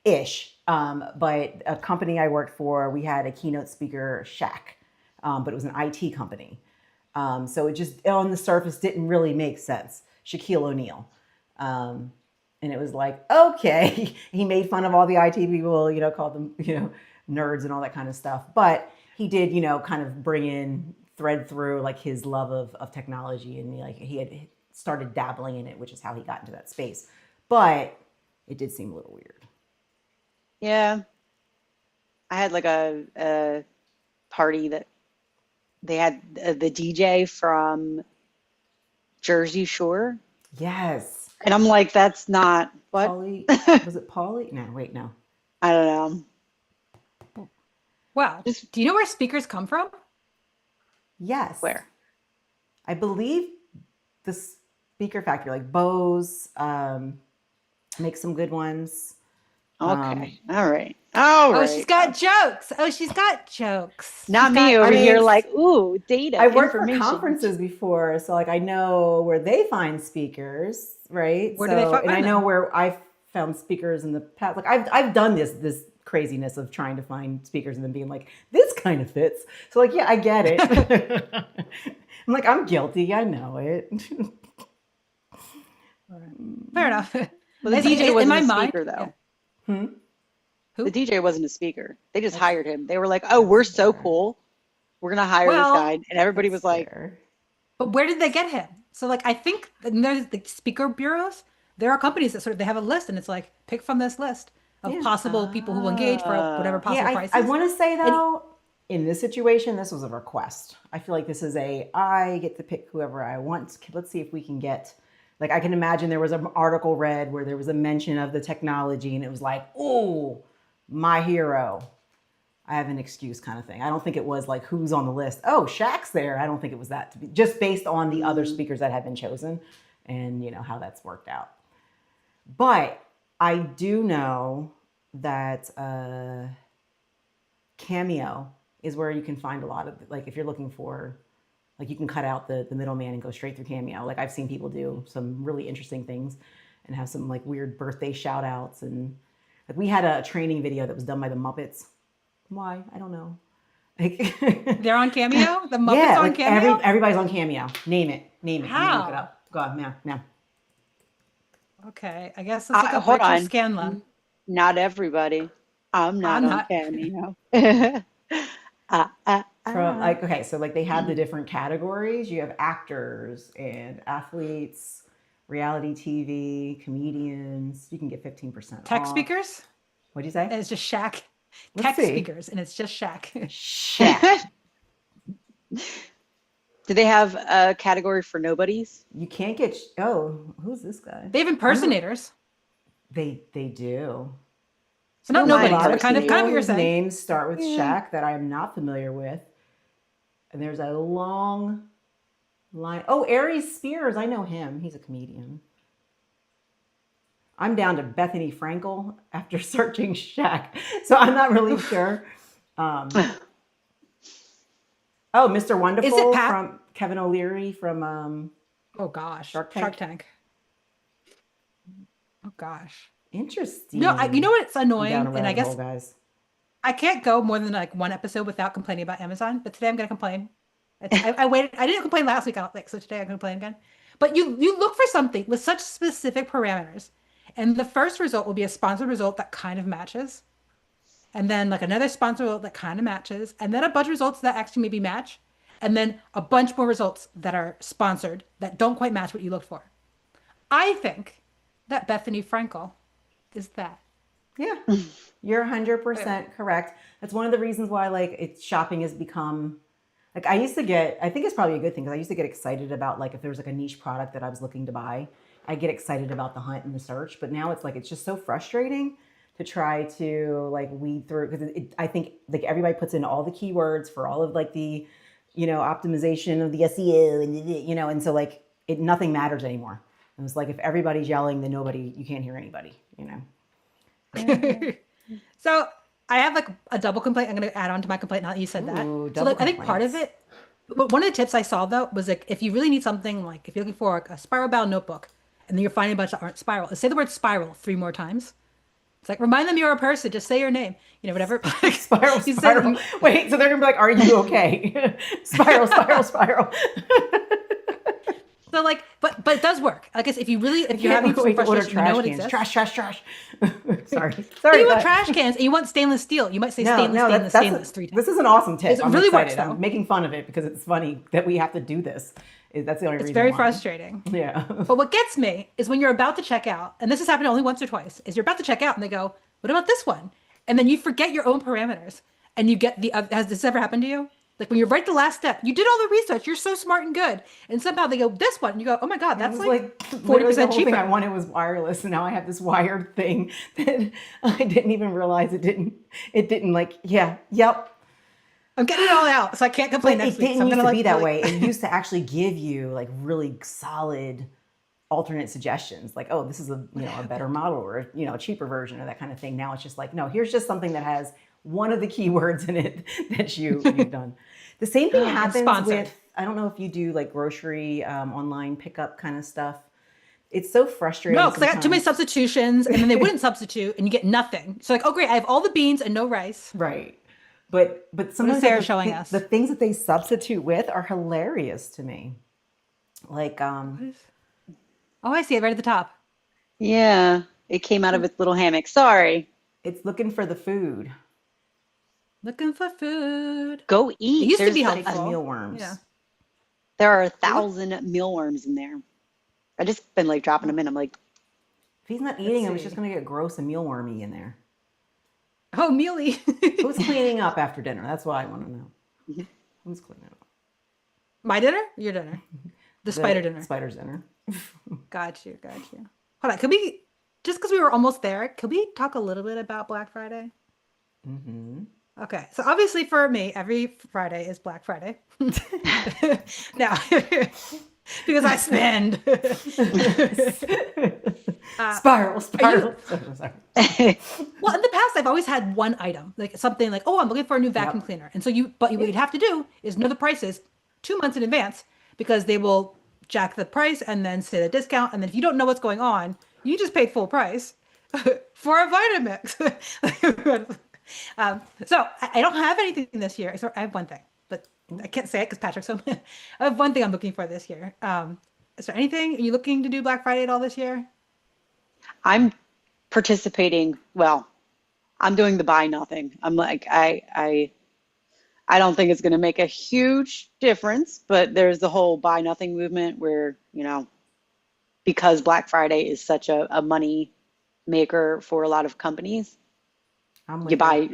ish, but a company I worked for, we had a keynote speaker, Shaq, but it was an IT company. So it just on the surface didn't really make sense. Shaquille O'Neal. And it was like, okay, he made fun of all the IT people, called them, nerds and all that kind of stuff. But he did, kind of bring in, thread through like his love of technology, and like he had started dabbling in it, which is how he got into that space. But it did seem a little weird. Yeah. I had like a party that they had the DJ from Jersey Shore. Yes. And I'm like, that's not what? Polly, was it Polly? No, wait, no. I don't know. Wow. Just Do you know where speakers come from? Yes. where? I believe the Speaker Factory, like Bose, make some good ones. Okay. All right. All Oh, she's right. got jokes. Oh, she's got jokes. Not She's me got over I mean, here like, ooh, data, I worked for information. conferences before, so like I know where they find speakers, right? Where do they find and I know them? where I found speakers in the past. Like I've done this craziness of trying to find speakers and then being like, this kind of fits. So like, yeah, I get it. I'm like, I'm guilty. I know it. Fair enough. Well, the It's- DJ in wasn't my a mind- speaker though. Hmm? Who? The DJ wasn't a speaker. They just hired him. They were like, oh, we're so cool. We're gonna hire this Well, guy. And everybody was like, Fair. But where did they get him? So like I think there's the speaker bureaus. There are companies that sort of they have a list, and it's like pick from this list of Yeah. possible people who will engage for whatever possible Yeah, prices. I want to say though, in this situation, this was a request. I feel like this is I get to pick whoever I want. Let's see if we can get, like, I can imagine there was an article read where there was a mention of the technology and it was like, oh, my hero. I have an excuse kind of thing. I don't think it was like who's on the list. Oh, Shaq's there. I don't think it was that. To be just based on the other speakers that had been chosen and how that's worked out. But I do know that Cameo is where you can find a lot of, like, if you're looking for, like, you can cut out the middleman and go straight through Cameo. Like, I've seen people do some really interesting things and have some like weird birthday shout outs. And like we had a training video that was done by the Muppets. Why? I don't know. Like, They're on Cameo. The Muppets yeah, on like Cameo. everybody's on Cameo. Name it. Look it How? up. Go on now. Okay, I guess let's look up hold Rachel on. Scanlon. not everybody. I'm not I'm on not. Cameo. from Ah. like okay, so like they have the different categories. You have actors and athletes, reality TV, comedians. You can get 15% Tech off. speakers, What'd you say? and it's just Shaq. Let's Tech see. speakers, and it's just Shaq. Shaq. Do they have a category for nobodies? You can't get. Oh, who's this guy? They have impersonators, They do. so You not know, a nobodies, lot but of kind of people what you're whose saying. names start with Yeah. Shaq that I am not familiar with. And there's a long line. Oh, Aries Spears. I know him. He's a comedian. I'm down to Bethany Frankel after searching Shaq. So I'm not really sure. Um, oh, Mr. Is it Wonderful Pat? from Kevin O'Leary from Oh gosh, Shark Shark Tank. Tank. Oh gosh. Interesting. No, you know what's I'm down a annoying, and I rabbit hole, guess guys. I can't go more than like one episode without complaining about Amazon. But today I'm gonna complain. I waited. I didn't complain last week. I don't think so. Today I'm gonna complain again. But you look for something with such specific parameters, and the first result will be a sponsored result that kind of matches, and then like another sponsored result that kind of matches, and then a bunch of results that actually maybe match, and then a bunch more results that are sponsored that don't quite match what you looked for. I think that Bethany Frankel is that. Yeah, you're 100% correct. That's one of the reasons why like it's shopping has become like I used to get. I think it's probably a good thing because I used to get excited about like if there was like a niche product that I was looking to buy, I get excited about the hunt and the search. But now it's like it's just so frustrating to try to like weed through because I think like everybody puts in all the keywords for all of like the optimization of the SEO and and so like it nothing matters anymore. It was like if everybody's yelling, then nobody you can't hear anybody. So I have like a double complaint. I'm going to add on to my complaint now that you said that. Ooh, So double like, I think part of complaints. it, but one of the tips I saw though was like if you really need something like if you're looking for like, a spiral bound notebook and then you're finding a bunch that aren't spiral, say the word spiral 3 more times. It's like remind them you're a person. Just say your name. Whatever. Spiral, You said spiral. Wait, so they're gonna be like, "Are you okay?" Spiral, spiral, spiral. so like, but it does work. I guess if you're I having can't some wait to order frustration, you know trash it cans. exists. Trash, trash, trash. Sorry, But sorry. you want But trash cans and you want stainless steel. You might say no, stainless, no, stainless, that's stainless 3 times. this is an awesome tip. It I'm really works excited. though. I'm making fun of it because it's funny that we have to do this. That's the only It's reason very why. frustrating. Yeah. But what gets me is when you're about to check out, and this has happened only once or twice, is you're about to check out and they go, what about this one? And then you forget your own parameters and you get has this ever happened to you? Like when you're right the last step, you did all the research, you're so smart and good. And somehow they go, this one, and you go, oh my God, It that's was like literally the 40% whole thing I cheaper. wanted was wireless, and now I have this wired thing that I didn't even realize it didn't like yep. I'm getting it all out, so I can't complain But next it week. So didn't I'm used gonna to like be that really way. It used to actually give you like really solid alternate suggestions, like oh, this is a better model or a cheaper version or that kind of thing. Now it's just like no, here's just something that has one of the keywords in it that you've done. The same thing and happens sponsored. with I don't know if you do like grocery online pickup kind of stuff. It's so frustrating No, because I got too many sometimes. substitutions and then they wouldn't substitute and you get nothing. So like, oh great, I have all the beans and no rice. Right. But What is sometimes Sarah like, showing the, us? the things that they substitute with are hilarious to me. Like Oh, I see it right at the top. Yeah, it came out of its little hammock. Sorry. it's looking for the food. Looking for food. Go It eat. used to be It's helpful. mealworms. Yeah. There are It was, 1,000 mealworms in there. I just been like dropping them in. I'm like, If he's not let's eating them, it's just see. going to get gross and mealwormy in there. Oh, mealy. Who's cleaning up after dinner? That's what I want to know. Who's cleaning up? My dinner? Your dinner. The spider The dinner. spider's dinner. Got you. Got you. Hold on. Could we, just because we were almost there, could we talk a little bit about Black Friday? Mm-hmm. Okay. So obviously for me, every Friday is Black Friday. Now, because I spend. Spiral, Are you, spiral. Sorry. well, in the past, I've always had one item, like something like, oh, I'm looking for a new vacuum Yep. cleaner. And so what you'd have to do is know the prices 2 months in advance because they will jack the price and then say the discount. And then if you don't know what's going on, you just paid full price for a Vitamix. So I don't have anything this year. So I have one thing, but I can't say it because Patrick's home. I have one thing I'm looking for this year. Is there anything? Are you looking to do Black Friday at all this year? I'm participating. Well, I'm doing the buy nothing. I'm like, I I don't think it's going to make a huge difference, but there's the whole buy nothing movement where, because Black Friday is such a money maker for a lot of companies, I'm you with you. buy,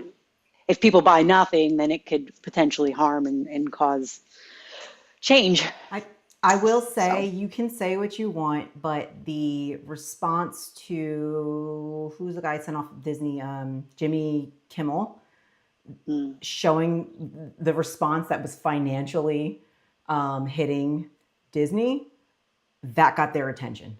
if people buy nothing, then it could potentially harm and cause change. I I will say So, you can say what you want, but the response to who's the guy sent off Disney, Jimmy Kimmel, mm, showing the response that was financially hitting Disney, that got their attention.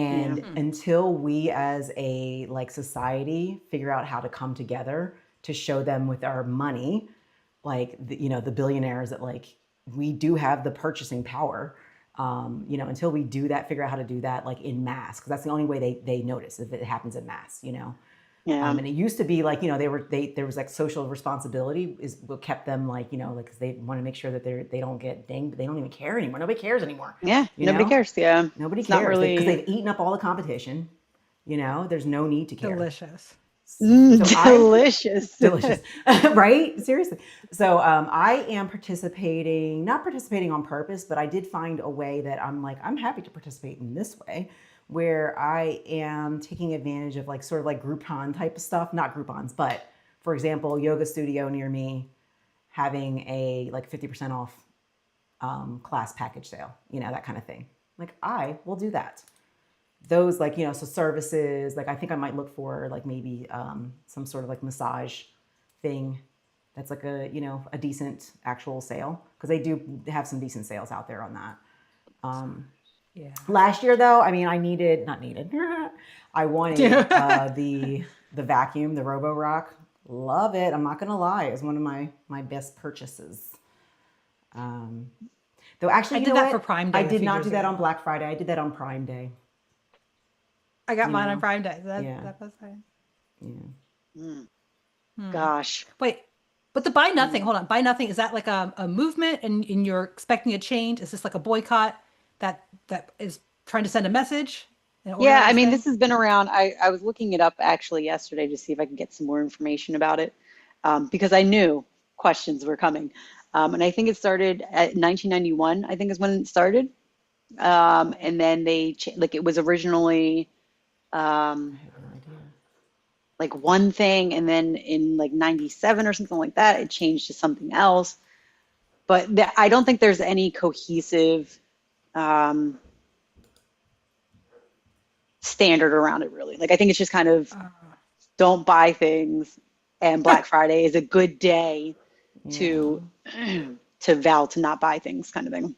yeah, And until we as a like society figure out how to come together to show them with our money, like the billionaires that like we do have the purchasing power. Until we do that, figure out how to do that like in mass, because that's the only way they notice if it happens in mass. yeah, And it used to be like there was like social responsibility is what kept them like 'cause they want to make sure that they don't get dinged, but they don't even care anymore. Nobody cares anymore. yeah. You Nobody know, cares. Yeah, nobody it's not cares because really they've eaten up all the competition. There's no need to care. Delicious. So I'm delicious. delicious, right? Seriously. So I am participating, not participating on purpose, but I did find a way that I'm like, I'm happy to participate in this way, where I am taking advantage of like sort of like Groupon type of stuff, not Groupons, but for example, yoga studio near me having a like 50% off class package sale, that kind of thing. Like I will do that. Those like so services, like I think I might look for like maybe some sort of like massage thing that's like a decent actual sale, because they do have some decent sales out there on that. Yeah. Last year though, I mean, I needed not needed I wanted the vacuum, the Roborock. Love it, I'm not gonna lie, it was one of my best purchases. um Though actually, I you did know that for what, Prime I Day a did few not years do that on ago. Black Friday, I did that on Prime Day. I got you mine on know Prime Day. yeah, That was fine. yeah. Mm, Hmm. gosh. Wait, but the buy nothing, Mm. hold on. Buy nothing, is that like a movement and you're expecting a change? Is this like a boycott that is trying to send a message and Yeah, I organize mean, thing? this has been around. I was looking it up actually yesterday to see if I could get some more information about it, because I knew questions were coming. And I think it started at 1991, I think is when it started. And then like it was originally I um, have no idea. like one thing, and then in like 97 or something like that, it changed to something else. But I don't think there's any cohesive um, standard around it really. Like I think it's just kind of Uh, don't buy things, and Black Friday is a good day Yeah. to to vow to not buy things, kind of thing.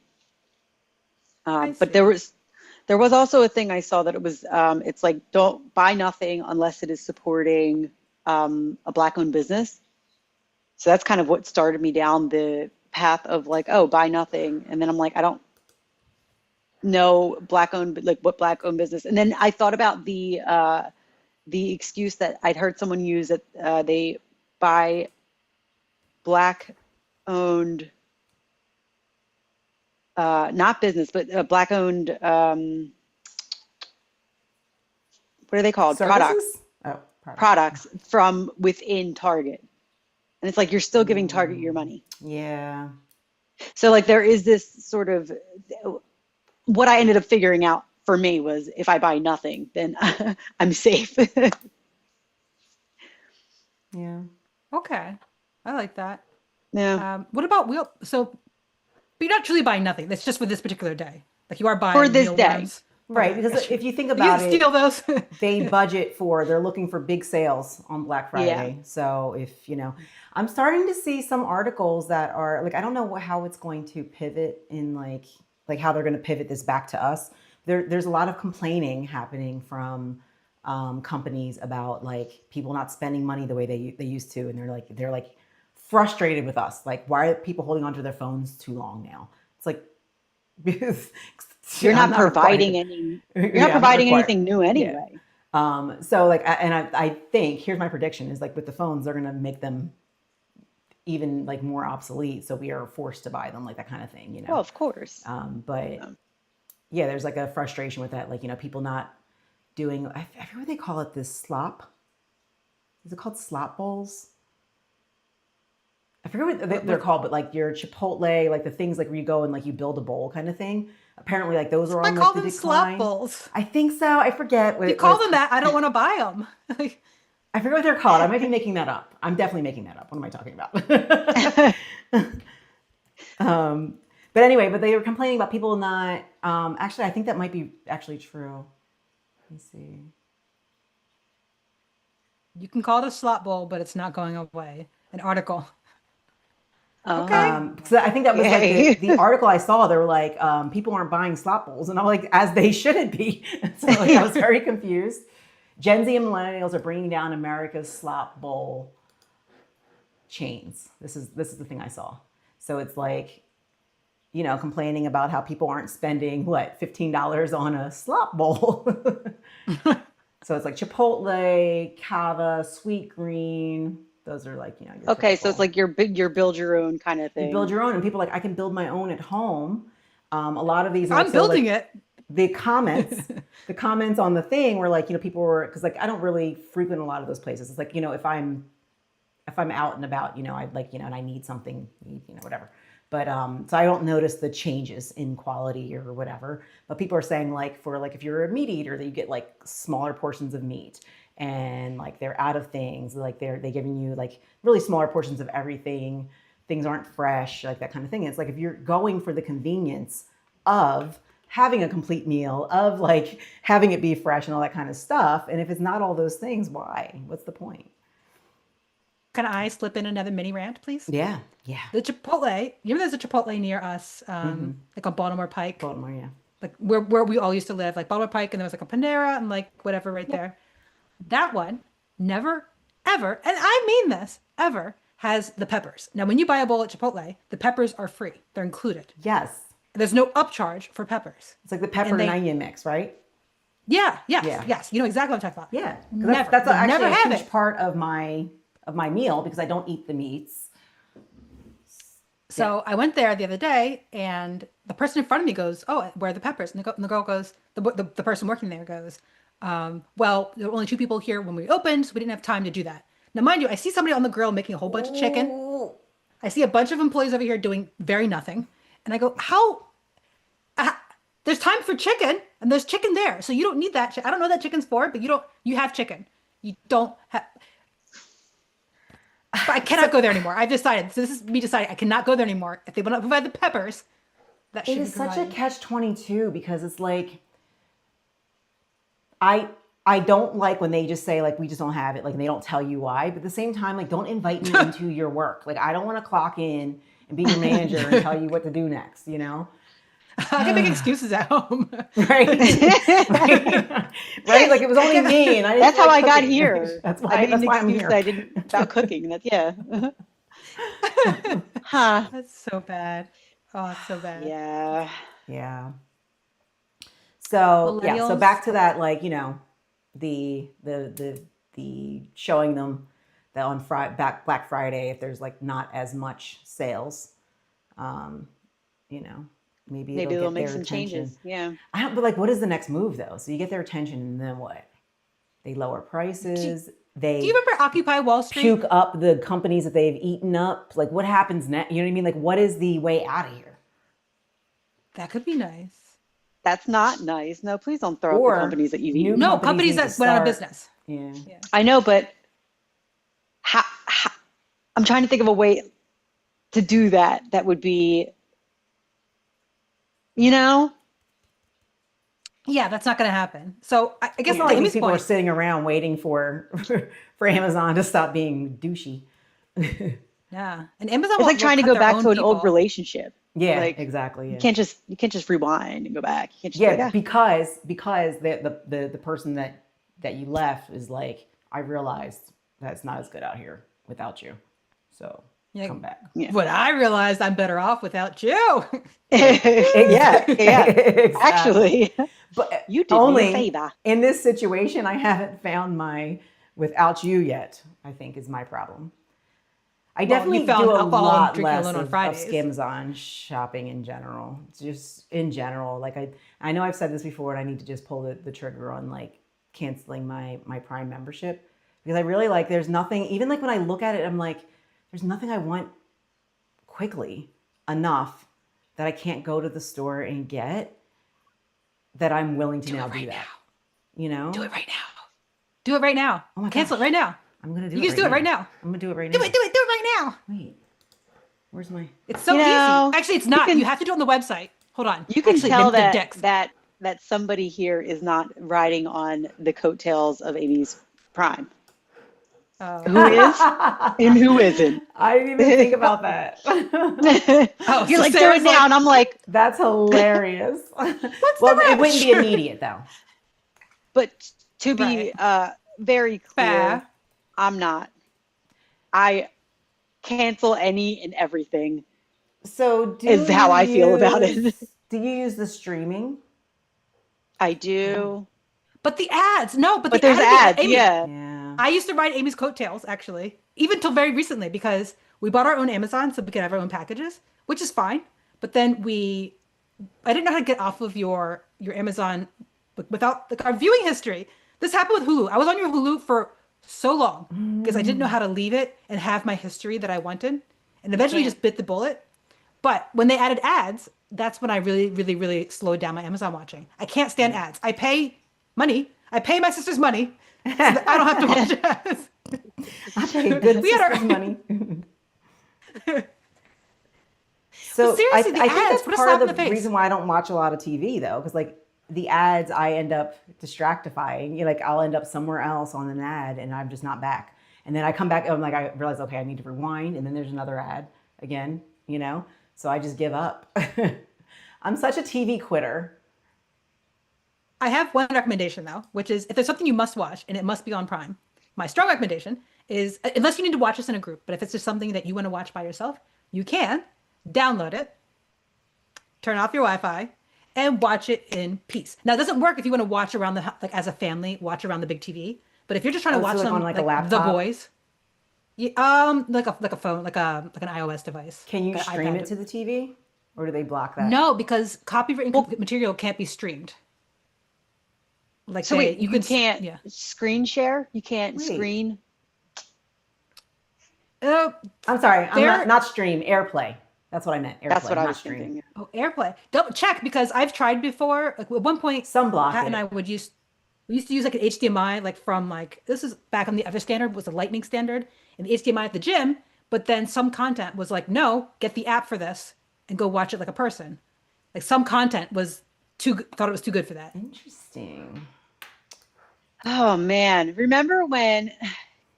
I But see. there was also a thing I saw that it was it's like don't buy nothing unless it is supporting a black owned business. So that's kind of what started me down the path of like, oh, buy nothing, and then I'm like, I don't know black owned, like what black owned business, and then I thought about the excuse that I'd heard someone use that they buy black owned, not business, but black owned, what are they called? Products, Services? Oh, products. products from within Target. And it's like you're still giving Target your Mm, money. yeah. So like there is this sort of, what I ended up figuring out for me was if I buy nothing, then I'm safe. Yeah. Okay. I like that. Yeah. What about wheel? So, but you're not truly buying nothing. That's just for this particular day. Like you are For buying this day. mealworms. Right. Okay, Because got you. if you think You can about steal it, those. they're looking for big sales on Black Yeah. Friday. So I'm starting to see some articles that are like, I don't know how it's going to pivot in like how they're going to pivot this back to us. There's a lot of complaining happening from companies about like people not spending money the way they used to. And they're like frustrated with us. Like, why are people holding onto their phones too long now? It's like, because You're I'm not not providing required. any, you're not Yeah, I'm not providing required. anything new Yeah. anyway. So like, I think here's my prediction is like with the phones, they're gonna make them even like more obsolete, so we are forced to buy them, like that kind of thing. Well, of course. But Um, yeah, there's like a frustration with that, like people not doing. I forget what they call it. This slop. Is it called slop bowls? I forget what they're called, but like your Chipotle, like the things like where you go and like you build a bowl kind of thing. Apparently, like those are I on call like the them slop decline. bowls. I think so. I forget what You what call it's them that, I don't want to buy them. I forget what they're called. I might be making that up. I'm definitely making that up. What am I talking about? um, but anyway, but they were complaining about people not. Actually, I think that might be actually true. Let me see. You can call it a slop bowl, but it's not going away. An article. Okay. Oh, So I think that was like okay. the article I saw. They were like, people aren't buying slop bowls, and I'm like, as they shouldn't be. So like, I was very confused. Gen Z and millennials are bringing down America's slop bowl chains. This is the thing I saw. So it's like, complaining about how people aren't spending what $15 on a slop bowl. So it's like Chipotle, Cava, Sweet Green. Those are like, your Okay, so it's typical. like your build your own kind of You build thing. your own, and people are like, I can build my own at home. A lot of these are like, I'm so building like it. the comments, the comments on the thing were like, people were, because like I don't really frequent a lot of those places. It's like, if I'm out and about, I'd like, and I need something, whatever. But so I don't notice the changes in quality or whatever. But people are saying like for like if you're a meat eater, that you get like smaller portions of meat, and like they're out of things, like they giving you like really smaller portions of everything. Things aren't fresh, like that kind of thing. And it's like if you're going for the convenience of having a complete meal, of like having it be fresh and all that kind of stuff, and if it's not all those things, why? What's the point? Can I slip in another mini rant, please? Yeah, yeah. The Chipotle, there's a Chipotle near us, like on Baltimore Pike, Baltimore, yeah. like where we all used to live, like Baltimore Pike, and there was like a Panera and like whatever right there. That one never, ever, and I mean this, ever has the peppers. Now, when you buy a bowl at Chipotle, the peppers are free. They're included. Yes. There's no upcharge for peppers. It's like the pepper And and they, onion mix, right? yeah, yes, Yeah. yes. You know exactly what I'm talking about. Yeah. 'Cause Never. That's They actually never a have huge it. part of my meal because I don't eat the meats. Yeah. So I went there the other day, and the person in front of me goes, "Oh, where are the peppers?" And the girl goes, the person working there goes, "Well, there were only two people here when we opened, so we didn't have time to do that." Now, mind you, I see somebody on the grill making a whole bunch of chicken. Ooh. I see a bunch of employees over here doing very nothing, and I go, "How? Uh, there's time for chicken, and there's chicken there, so you don't need that. I don't know what that chicken's for, but you don't. You have chicken. You don't have." But I cannot go there anymore. I've decided. So this is me deciding. I cannot go there anymore. If they will not provide the peppers, that It should be is such a provided. catch-22 because it's like I I don't like when they just say like we just don't have it, like and they don't tell you why. But at the same time, like don't invite me into your work. Like I don't want to clock in and be your manager and tell you what to do next, you know? I can make excuses at home. Right? Right? Right? Like it was only me and I didn't That's feel how like I got cooking. here. That's I why made an I'm excuse here. that I didn't about cooking. That's yeah. Huh. That's so bad. Oh, it's so bad. Yeah. Yeah. So yeah, so Millennials. back to that, like, the showing them that on Black Friday, if there's like not as much sales, um, you know, maybe it'll Maybe they'll get make their some attention. changes. Yeah. I don't, but like, what is the next move though? So you get their attention and then what? They lower Do, prices, do you they remember Occupy Wall puke Street? up the companies that they've eaten up. Like what happens next? You know what I mean? Like what is the way out of here? That could be nice. That's not nice. No, please don't throw up the Or companies that you've new eaten. No, companies companies need to that went out of start. business. Yeah. Yeah. I know, but I'm trying to think of a way to do that that would be, you know? Yeah, that's not going to happen. So I guess It's not to like these Amy's people are point, sitting around waiting for for Amazon to stop being douchey. yeah, and Amazon It's like will trying to cut go their back own to an old people. relationship. Yeah, Like exactly. you Yeah, can't just rewind and go back. You can't just be like, yeah, ah, because the person that you left is like, I realized that it's not as good out here without you, so Yeah, come back. yeah. but I realized I'm better off without you. Yeah, yeah. Exactly. Actually, But you did me a only favor. in this situation, I haven't found my without you yet, I think is my problem. I Well, you definitely found do a alcohol and lot drinking less alone on of Fridays. Skims on shopping in general. It's just in general. Like I know I've said this before and I need to just pull the trigger on like canceling my Prime membership because I really like there's nothing, even like when I look at it, I'm like, there's nothing I want quickly enough that I can't go to the store and get, that I'm willing to Do now it do right that. now. You know? Do it right now. Do it right now. Oh my Cancel it gosh. right now. I'm gonna do You it just do it right now. I'm gonna do it right Do now. it, do it, do it right now. Wait, where's my? It's so You easy. know, Actually, it's you not. You can have to do it on the website. Hold on. you can Actually, tell they're that dicks. that somebody here is not riding on the coattails of Amy's Prime. Oh. Who is and who isn't? I didn't even think about that. Oh, You're so like, do Sarah's it now, like, and I'm like, That's hilarious. what's Well, the it wouldn't be rush? immediate though. but to be Right. very clear, Fair. I'm not. I cancel any and everything So do is how you I feel about it. use the streaming? I do, But the ads, no, but but the there's ad, ads, Amy. yeah. Yeah. I used to ride Amy's coattails, actually, even till very recently, because we bought our own Amazon so we could have our own packages, which is fine. But then I didn't know how to get off of your Amazon without like our viewing history. This happened with Hulu. I was on your Hulu for so long because I didn't know how to leave it and have my history that I wanted, and eventually Can't. just bit the bullet. But when they added ads, that's when I really, really, really slowed down my Amazon watching. I can't stand ads. I pay money. I pay my sister's money so that I don't have to watch ads. I pay good We had our- sister's money. But So seriously, the I think ads, that's put a part slap of in the the face. reason why I don't watch a lot of TV though, because like the ads, I end up distractifying. Like I'll end up somewhere else on an ad, and I'm just not back. And then I come back, and I'm like, I realize, okay, I need to rewind, and then there's another ad again. You know, so I just give up. I'm such a TV quitter. I have one recommendation though, which is if there's something you must watch and it must be on Prime, my strong recommendation is unless you need to watch this in a group, but if it's just something that you want to watch by yourself, you can download it, turn off your Wi-Fi, and watch it in peace. Now, it doesn't work if you want to watch around like as a family, watch around the big TV. But if you're just trying to Oh, so watch like them on like a The laptop? Boys, like a phone, like an iOS device, Can you like an stream iPad. it to the TV, or do they block that? No, because copywritten Well, material can't be streamed. Like so wait, you you could, can't yeah. screen share? You can't Wait. screen? Uh, I'm sorry. I'm There- not stream. AirPlay. That's what I meant. AirPlay, That's what I not was stream. thinking. Oh, AirPlay. Double check because I've tried before. Like at one point, Some block Pat it. and I we used to use like an HDMI, like from like this is back on the other standard was a Lightning standard and the HDMI at the gym. But then some content was like, no, get the app for this and go watch it like a person. Like some content was thought it was too good for that. Interesting. Oh man, remember when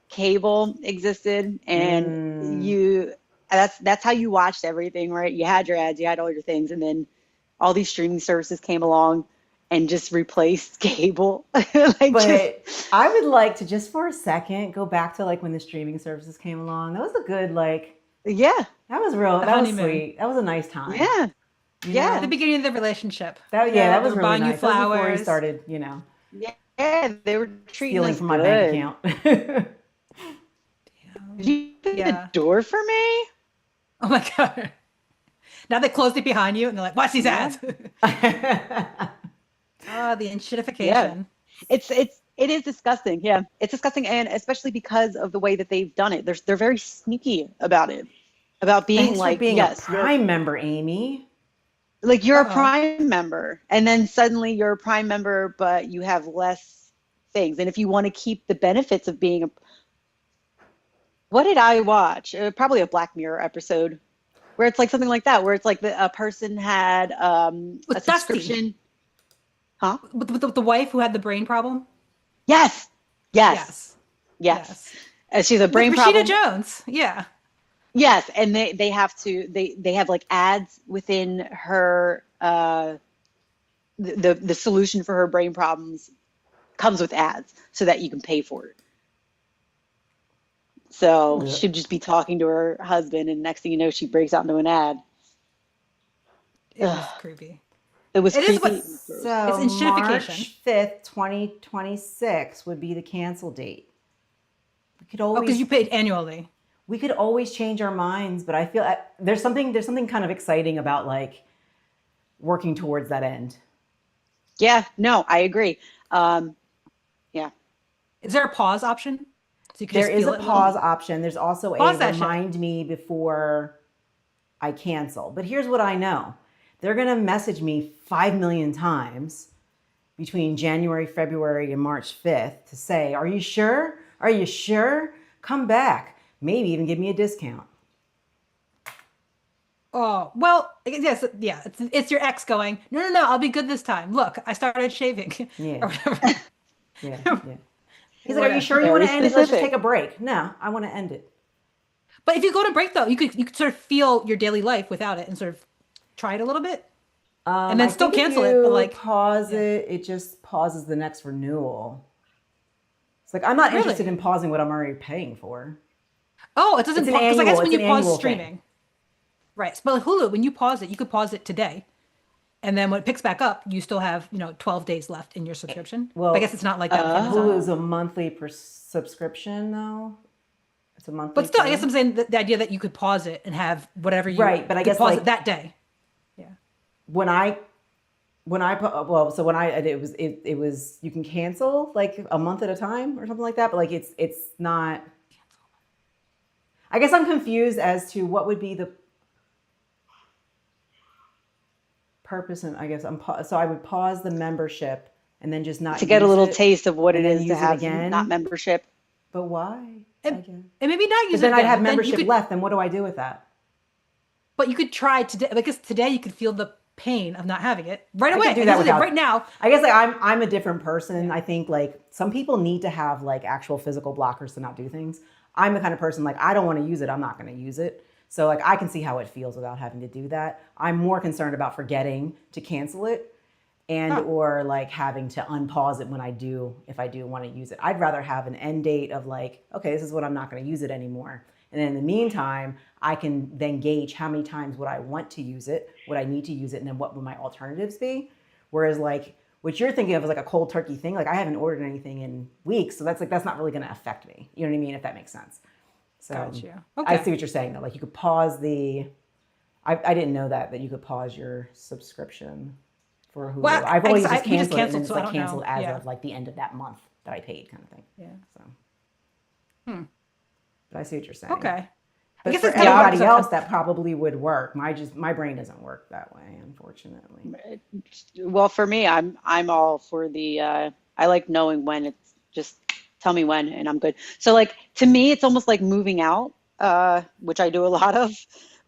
cable existed and that's how you watched everything, right? You had your ads, you had all your things, and then all these streaming services came along and just replaced cable. Like But I would like to just for a second go back to like when the streaming services came along. That was a good yeah, that was real. The That was honeymoon. sweet. That was a nice time. yeah, You yeah. At the know? beginning of the relationship. That You know, that they was were really buying you nice. That was before he flowers. started, Yeah, they were treating stealing us from my good. bank account. Did you open Yeah. the door for me? Oh my God. Now they closed it behind you and they're like, watch these Yeah. ads. Oh, the enshittification. It is disgusting. Yeah, it's disgusting, and especially because of the way that they've done it. They're very sneaky about it, about being Thanks like, for being yes, a Prime member, Amy. you're a Uh-oh. Prime member, and then suddenly you're a Prime member, but you have less things. And if you want to keep the benefits of being a, what did I watch? Probably a Black Mirror episode, where it's like something like that, where it's like a person had a With Dusty. subscription. Huh? With the wife who had the brain problem? Yes. Yes. Yes. She's a brain With Rashida problem. Jones. Yeah. Yes, and they have to they have like ads within her the solution for her brain problems comes with ads so that you can pay for it. So Yeah. she'd just be talking to her husband, and next thing you know, she breaks out into an ad. It was Ugh. creepy. It was It is creepy. what- So It's enshittification. March 5th, 2026 would be the cancel date. We could Oh, because always you paid annually. we could always change our minds, but I feel there's something kind of exciting about like working towards that end. Yeah, no, I agree. Yeah, Is there a pause option? So you can There just is feel a it pause option. There's also Pause a that shit. remind me before I cancel. But here's what I know. They're going to message me 5 million times between January, February, and March 5th to say, are you sure? Are you sure? Come back. Maybe even give me a discount. Oh, well, yes, yeah. It's your ex going, no, I'll be good this time. Look, I started shaving Yeah. or whatever. Yeah. He's like, are you sure you Very want to end it? Let's just specific. take a break. No, I want to end it. But if you go to break though, you could sort of feel your daily life without it and sort of try it a little bit and then I still think if cancel it. But you like, pause yeah, it, it just pauses the next renewal. It's like, I'm not interested really. in pausing what I'm already paying for. Oh, it It's doesn't an pause because I guess it's when an you pause annual thing. streaming, right? But like Hulu, when you pause it, you could pause it today, and then when it picks back up, you still have 12 days left in your subscription. But I guess Well, it's not like that with Amazon. Hulu's a monthly subscription though. It's a But monthly still, I guess I'm thing. saying the idea that you could pause it and have whatever Right, but you I could guess pause it like that day. Yeah. when I well, so when I it was you can cancel like a month at a time or something like that, but like it's not. I guess I'm confused as to what would be the purpose, and I guess so I would pause the membership and then just To not get a use little it taste of what and it then is to use it have not again. membership. But why? I And, guess. and maybe not But use it then I'd again, have but then you membership could, left, and what do I do with that? but you could try today because today you could feel the pain of not having it right I away. could do And that this is it without. right now. I guess like I'm a different person. Yeah. I think like some people need to have like actual physical blockers to not do things. I'm the kind of person like I don't want to use it. I'm not going to use it. So like I can see how it feels without having to do that. I'm more concerned about forgetting to cancel it and Huh. or like having to unpause it when if I do want to use it. I'd rather have an end date of like, okay, this is what I'm not going to use it anymore. And then in the meantime, I can then gauge how many times would I want to use it, would I need to use it, and then what would my alternatives be? Whereas like what you're thinking of is like a cold turkey thing. Like I haven't ordered anything in weeks, so that's not really going to affect me. You know what I mean? If that makes sense. So Got you. I Okay. see what you're saying though. Like you could pause the. I didn't know that you could pause your subscription for Hulu. Well, I've always just we just canceled it, and then canceled, it's so I like don't canceled know. as Yeah. of like the end of that month that I paid, kind of thing. Yeah. So, but I see what you're saying. Okay. I But guess for it's kind of everybody else, so, that probably would work. My brain doesn't work that way, unfortunately. Well, for me, I'm all for the I like knowing when. It's just tell me when and I'm good. So like to me it's almost like moving out, which I do a lot of,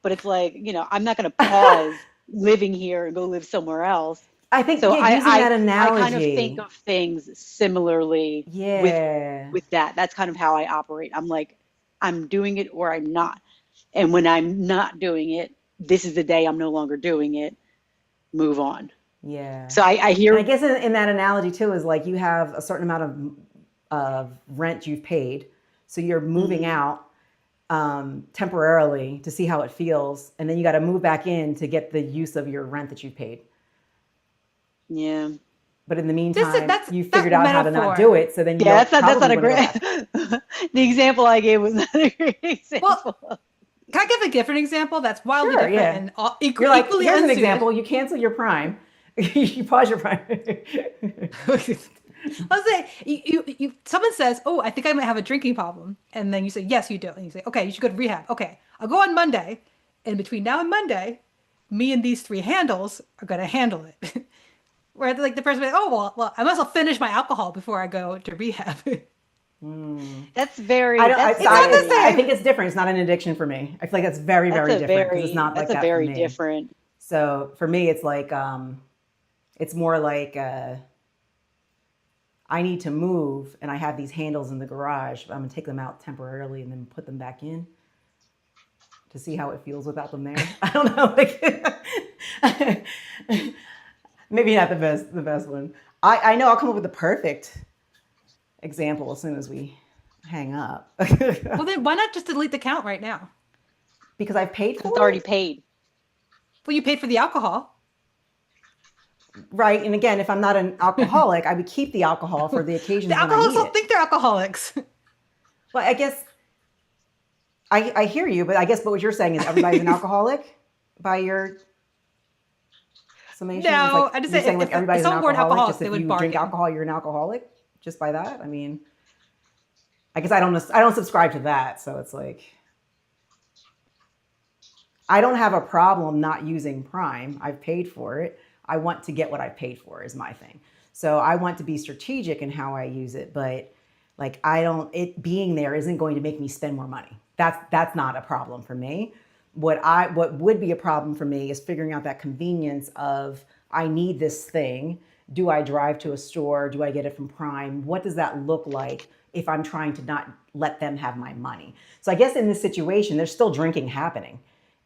but it's like, I'm not going to pause living here and go live somewhere else. I think So yeah, using that I kind of think analogy. of things similarly with Yeah, that. That's kind of how I operate. I'm like, I'm doing it or I'm not. And when I'm not doing it, this is the day I'm no longer doing it. Move on. yeah. So I And I hear, guess in that analogy too is like you have a certain amount of rent you've paid, so you're moving mhm, out temporarily to see how it feels, and then you got to move back in to get the use of your rent that you've paid. yeah. But in the this is meantime, that's you that figured out how to not metaphor. do it, so then you Yeah, don't that's not probably a want to go great, back. the example I gave was not a great Well, example. can I give a different example that's wildly Sure, different yeah. and You're like, equally here's an unsuited? example. You cancel your Prime, you pause your Prime. Let's say someone says, "Oh, I think I might have a drinking problem," and then you say, "Yes, you do," and you say, "Okay, you should go to rehab." Okay, I'll go on Monday, and between now and Monday, me and these three handles are gonna handle it. Where like the person, will be, "Oh well, I must well finish my alcohol before I go to rehab." That's I very, don't. that's It's not the very, I same. think it's different. It's not an addiction for me. I feel like that's very, that's very a different because it's very, not like that's a that for very me. different. So for me, it's like it's more like I need to move, and I have these handles in the garage. I'm gonna take them out temporarily and then put them back in to see how it feels without them there. I don't know, like maybe not the best one. I know I'll come up with the perfect example as soon as we hang up Well, then why not just delete the account right now? because I've paid Because it's for already it. paid. Well, you paid for the alcohol. Right. And again, if I'm not an alcoholic, I would keep the alcohol for the The occasions when I alcoholics need don't it. think they're alcoholics. Well, I guess I hear you, but I guess what you're saying is everybody's an alcoholic by your summation. It's No, like I just you're say saying like if everybody's an someone weren't alcoholic. alcoholics, Just they if would you drink bargain. alcohol, you're an alcoholic. Just by that. I mean, I guess I don't subscribe to that. So it's like I don't have a problem not using Prime. I've paid for it. I want to get what I've paid for is my thing. So I want to be strategic in how I use it, but like it being there isn't going to make me spend more money. That's not a problem for me. What would be a problem for me is figuring out that convenience of I need this thing. Do I drive to a store? Do I get it from Prime? What does that look like if I'm trying to not let them have my money? So I guess in this situation, there's still drinking happening.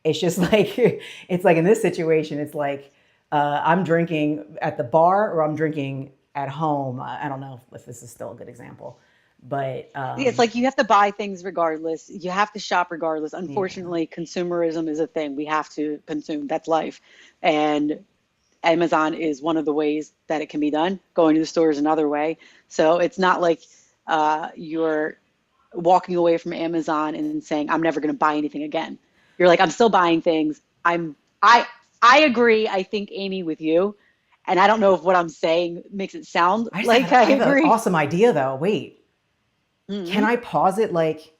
It's just like, it's like in this situation, it's like I'm drinking at the bar or I'm drinking at home. I don't know if this is still a good example, but It's like you have to buy things regardless. You have to shop regardless. yeah. Unfortunately, consumerism is a thing. We have to consume. That's life. And Amazon is one of the ways that it can be done. Going to the store is another way. So it's not like you're walking away from Amazon and saying, I'm never going to buy anything again. You're like, I'm still buying things. I agree, I think, Amy, with you. And I don't know if what I'm saying makes it sound I just like have, I I have an agree. awesome idea though. Wait, can Mhm. I pause it like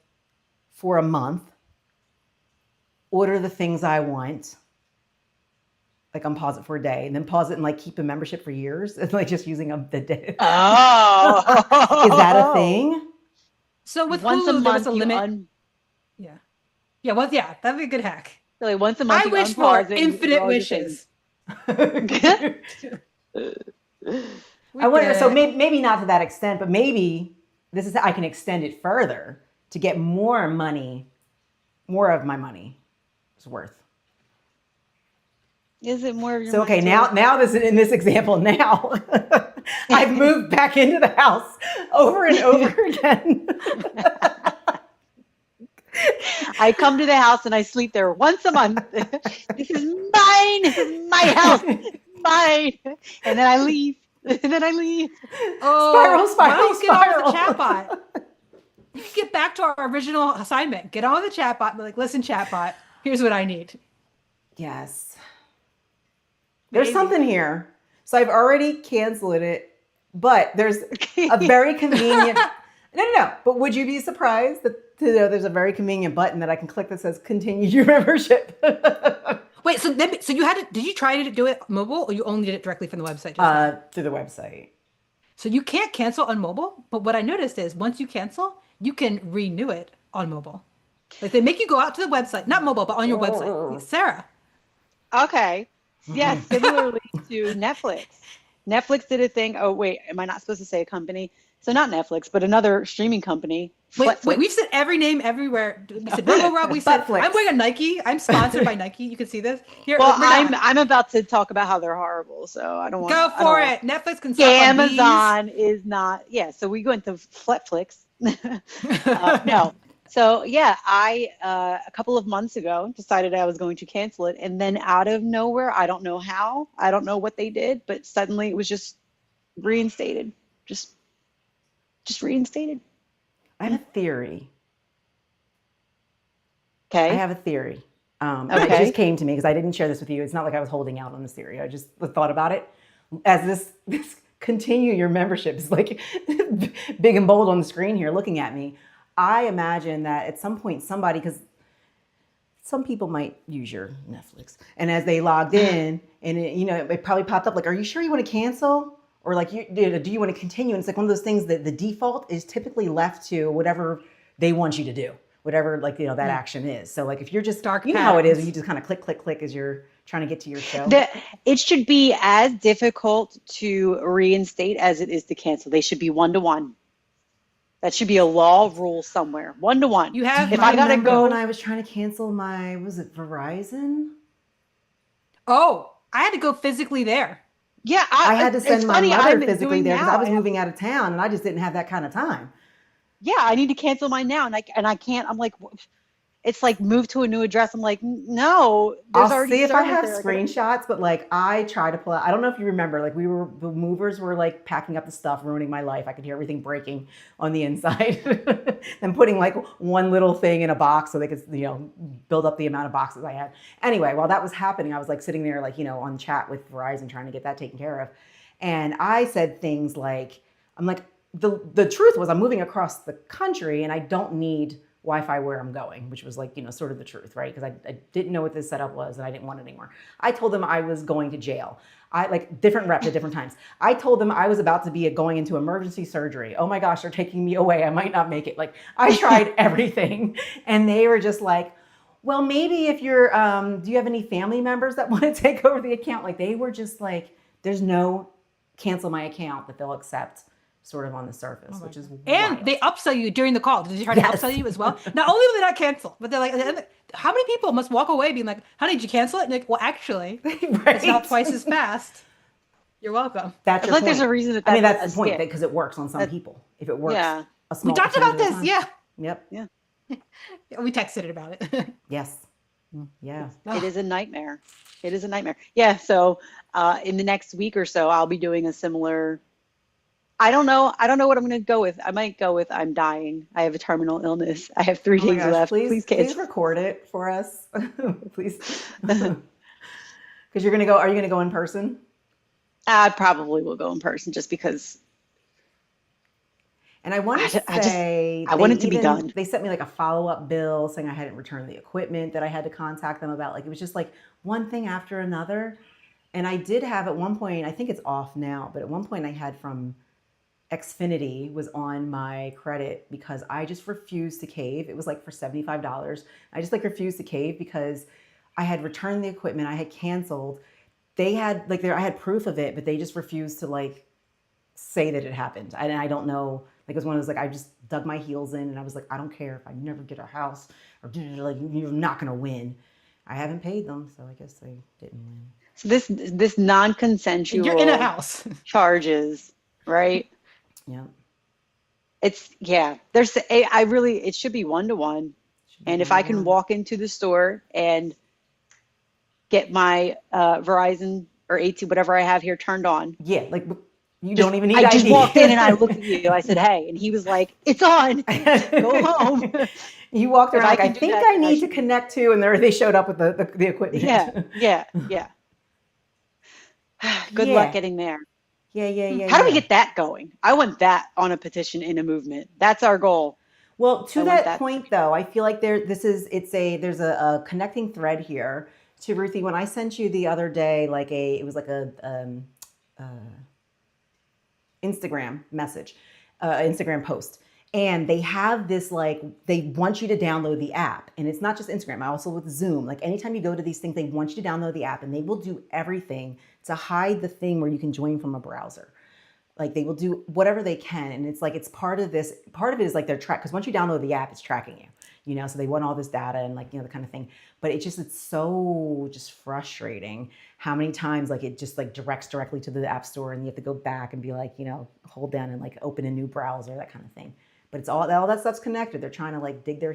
for a month, order the things I want, like unpause it for a day, and then pause it and like keep a membership for years? It's like just using the day. Is that a Oh, thing? So with once a Hulu, there was a month you limit. Yeah. Yeah. Well, yeah, that'd be a good hack. like once a month I you wish unpause for it and you order infinite all your things. wishes. I We wonder, get so it. maybe not to that extent, but maybe this is, I can extend it further to get more money, more of my money is worth. Is it more of your So, okay, money's worth? now this in this example, now I've moved back into the house over and over again. I come to the house and I sleep there once a month. This is mine. This is my house. Mine. And then I leave. And then I leave. Spiral, Oh, why don't spiral, you get on with the spiral. chatbot? You can get back to our original assignment. Get on with the chatbot and be like, listen, chatbot, here's what I need. Yes. There's Maybe. something here. So I've already canceled it, but there's a very convenient. No. But would you be surprised that to know there's a very convenient button that I can click that says continue your membership? Wait, so you had to, did you try to do it mobile or you only did it directly from the website just now? Through the website. So you can't cancel on mobile, but what I noticed is once you cancel, you can renew it on mobile. Like they make you go out to the website, not mobile, but on your website. Sarah. Okay. Yeah, similarly to Netflix. Netflix did a thing. Oh, wait, am I not supposed to say a company? So not Netflix, but another streaming company, Wait, Netflix. we've said every name everywhere. We said RoboRob. We said Buttflix. I'm wearing a Nike. I'm sponsored by Nike. You can see this here. Well, We're not. I'm about to talk about how they're horrible, so I don't want Go to. for it. Netflix can suck on bees. Amazon is not. Yeah, so we went to Netflix. No. So yeah, I a couple of months ago decided I was going to cancel it, and then out of nowhere, I don't know how, I don't know what they did, but suddenly it was just reinstated, just reinstated. I have a theory. I Okay. have a theory. And it Okay. just came to me because I didn't share this with you. It's not like I was holding out on this theory. I just thought about it as this continue your membership is like big and bold on the screen here looking at me. I imagine that at some point somebody, because some people might use your Netflix, and as they logged in, and it probably popped up like, "Are you sure you want to cancel?" Or like, "Do you want to continue?" And it's like one of those things that the default is typically left to whatever they want you to do, whatever that action is. So like if you're just Dark how it is, patterns. you just kind of click as you're trying to get to your show. It should be as difficult to reinstate as it is to cancel. They should be 1-to-1. That should be a law rule somewhere. 1-to-1. You have If my I gotta number. go, when I was trying to cancel my, was it Verizon? Oh, I had to go physically there. yeah, I had to it's send my funny, mother I'm physically doing there because now. I was moving out of town and I just didn't have that kind of time. Yeah, I need to cancel mine now, and I can't. I'm like, it's like move to a new address. I'm like, no, there's I'll already see if I service have there. I screenshots, but like I try to pull out. I don't know if you remember, like the movers were like packing up the stuff, ruining my life. I could hear everything breaking on the inside. And putting like one little thing in a box so they could, build up the amount of boxes I had. Anyway, while that was happening, I was like sitting there, like, on chat with Verizon trying to get that taken care of. And I said things like, I'm like, the truth was I'm moving across the country and I don't need Wi-Fi where I'm going, which was like, sort of the truth, right? Because I didn't know what this setup was and I didn't want it anymore. I told them I was going to jail. I like different reps at different times. I told them I was about to be going into emergency surgery. Oh my gosh, they're taking me away. I might not make it. Like I tried everything and they were just like, well, maybe if you're, do you have any family members that want to take over the account? Like they were just like, there's no cancel my account that they'll accept sort of on the surface, which is And wild. they upsell you during the call. Did they try to Yes. upsell you as well? Not only will they not cancel, but they're like, how many people must walk away being like, honey, did you cancel it? And like, well, actually, it's not Right. twice as fast. You're welcome. That's I feel your like there's a point. reason that I mean, that's that's a the point scam. because it works on some That, people. If it works yeah, a We small talked percentage about of the this. time. Yeah. Yep. yeah. We texted it about it. Yes. Yeah. It Oh, is a nightmare. It is a nightmare. Yeah. So in the next week or so, I'll be doing a similar. I don't know. I don't know what I'm going to go with. I might go with I'm dying. I have a terminal illness. I have three Oh my days gosh, left. please, Please please cancel. record it for us. Please. Because you're gonna go, are you gonna go in person? I probably will go in person just because And I want to I just say I want it to be done. they sent me like a follow-up bill saying I hadn't returned the equipment that I had to contact them about. Like it was just like one thing after another. And I did have at one point, I think it's off now, but at one point I had from Xfinity was on my credit because I just refused to cave. It was like for $75. I just like refused to cave because I had returned the equipment, I had canceled. They had like I had proof of it, but they just refused to like say that it happened. And I don't know. Like it was one of those like I just dug my heels in and I was like, I don't care if I never get a house or like you're not gonna win. I haven't paid them, so I guess they didn't win. So this you're in a non-consensual house. charges, right? Yeah, It's yeah. I really it should be one to one. should be And if one to I can one. walk into the store and get my Verizon or AT whatever I have here turned on, Yeah, like you just don't even I need just walked in and I looked at ID. you. I said, "Hey," and he was like, "It's on. Go home." You walked If around I like I can do think that, I then I need to should. connect to, and they showed up with the equipment. Yeah, yeah, yeah. Good luck Yeah, getting there. yeah, yeah, yeah, How do we yeah. get that going? I want that on a petition in a movement. That's our goal. Well, I to want that that. point though, I feel like there's a connecting thread here to Ruthie. When I sent you the other day, it was like a uh, Instagram message, Instagram post. And they have this like, they want you to download the app. And it's not just Instagram, I also with Zoom. Like anytime you go to these things, they want you to download the app and they will do everything to hide the thing where you can join from a browser. Like they will do whatever they can. And it's like, it's part of this, part of it is like their track. Cause once you download the app, it's tracking you, so they want all this data and like, the kind of thing. But it's so just frustrating how many times like it just like directs directly to the app store and you have to go back and be like, hold down and like open a new browser, that kind of thing. But it's all that stuff's connected. They're trying to like dig their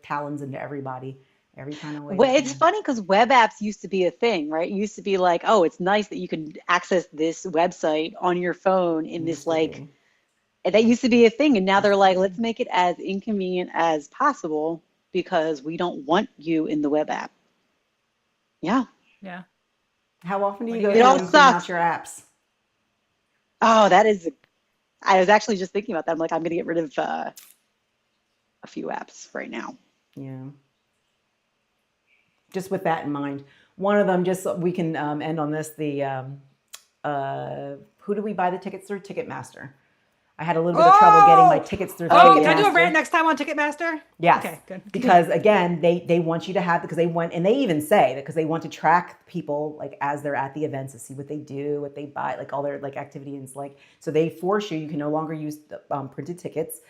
talons into everybody every kind of way they Well, it's can. funny because web apps used to be a thing, right? It used to be like, oh, it's nice that you can access this website on your phone It in this used to like, be. and that used to be a thing. And now Used they're to like, be. let's make it as inconvenient as possible because we don't want you in the web app. Yeah. Yeah. How often do What you do you go It guys through all do? and clean out sucks. your apps? Oh, I was actually just thinking about that. I'm like, I'm going to get rid of a few apps right now. Yeah. Just with that in mind. One of them, just so we can end on this, who do we buy the tickets through? Ticketmaster. I had a little bit of trouble getting my Oh, tickets through oh, can I do a Ticketmaster. rant next time on Ticketmaster? Yes, Okay, good. because again, they want you to have, because they want, and they even say that because they want to track people like as they're at the events to see what they do, what they buy, like all their like activity, and it's like, so they force you can no longer use printed tickets.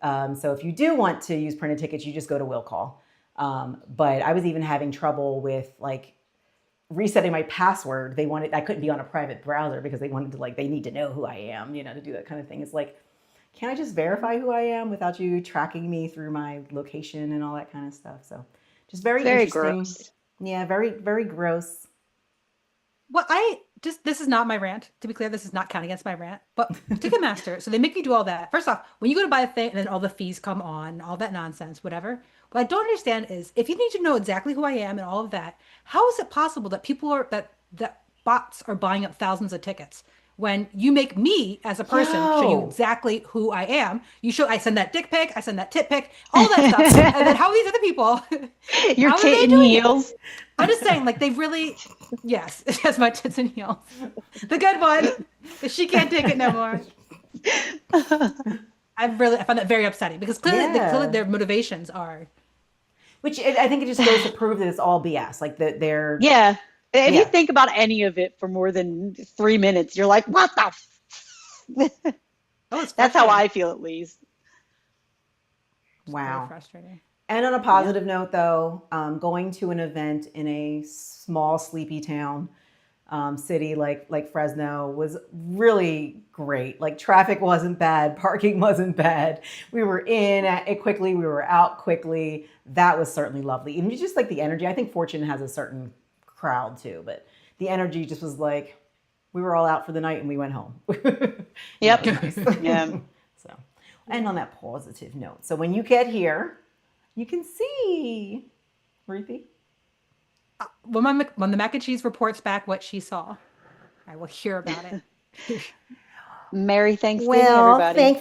So if you do want to use printed tickets, you just go to will call. But I was even having trouble with like resetting my password. I couldn't be on a private browser because they wanted to like, they need to know who I am, to do that kind of thing. It's like, can I just verify who I am without you tracking me through my location and all that kind of stuff? So just very Very interesting. gross. Yeah, very, very gross. Well, this is not my rant. To be clear, this is not counting against my rant. But Ticketmaster, so they make you do all that. First off, when you go to buy a thing and then all the fees come on, all that nonsense, whatever. What I don't understand is if you need to know exactly who I am and all of that, how is it possible that that bots are buying up thousands of tickets? when you make me as a person show you Yo. exactly who I am. I send that dick pic, I send that tit pic, all that stuff. And then how are these other people, Your how are tit they in doing it? heels. I'm just saying, like, they really, yes, it has my tits and heels. The good one. She can't take it no more. I find that very upsetting because clearly Yeah. their motivations are, Which I think it just goes to prove that it's all BS. Like that they're, Yeah. If you yeah. think about any of it for more than 3 minutes, you're like, what the? oh, it's That's how frustrating. I feel, at least. It's very Wow. frustrating. And on a Yeah. positive note, though, going to an event in a small, sleepy town, city like Fresno was really great. Like traffic wasn't bad, parking wasn't bad. We were in it quickly, we were out quickly. That was certainly lovely. Even just like the energy. I think Fortune has a certain crowd too, but the energy just was like we were all out for the night and we went home. And that Yep. was nice. Yeah. So, and on that positive note, so when you get here, you can see Ruthie. When the mac and cheese reports back what she saw, I will hear about it. Merry Thanksgiving, Well, everybody. thank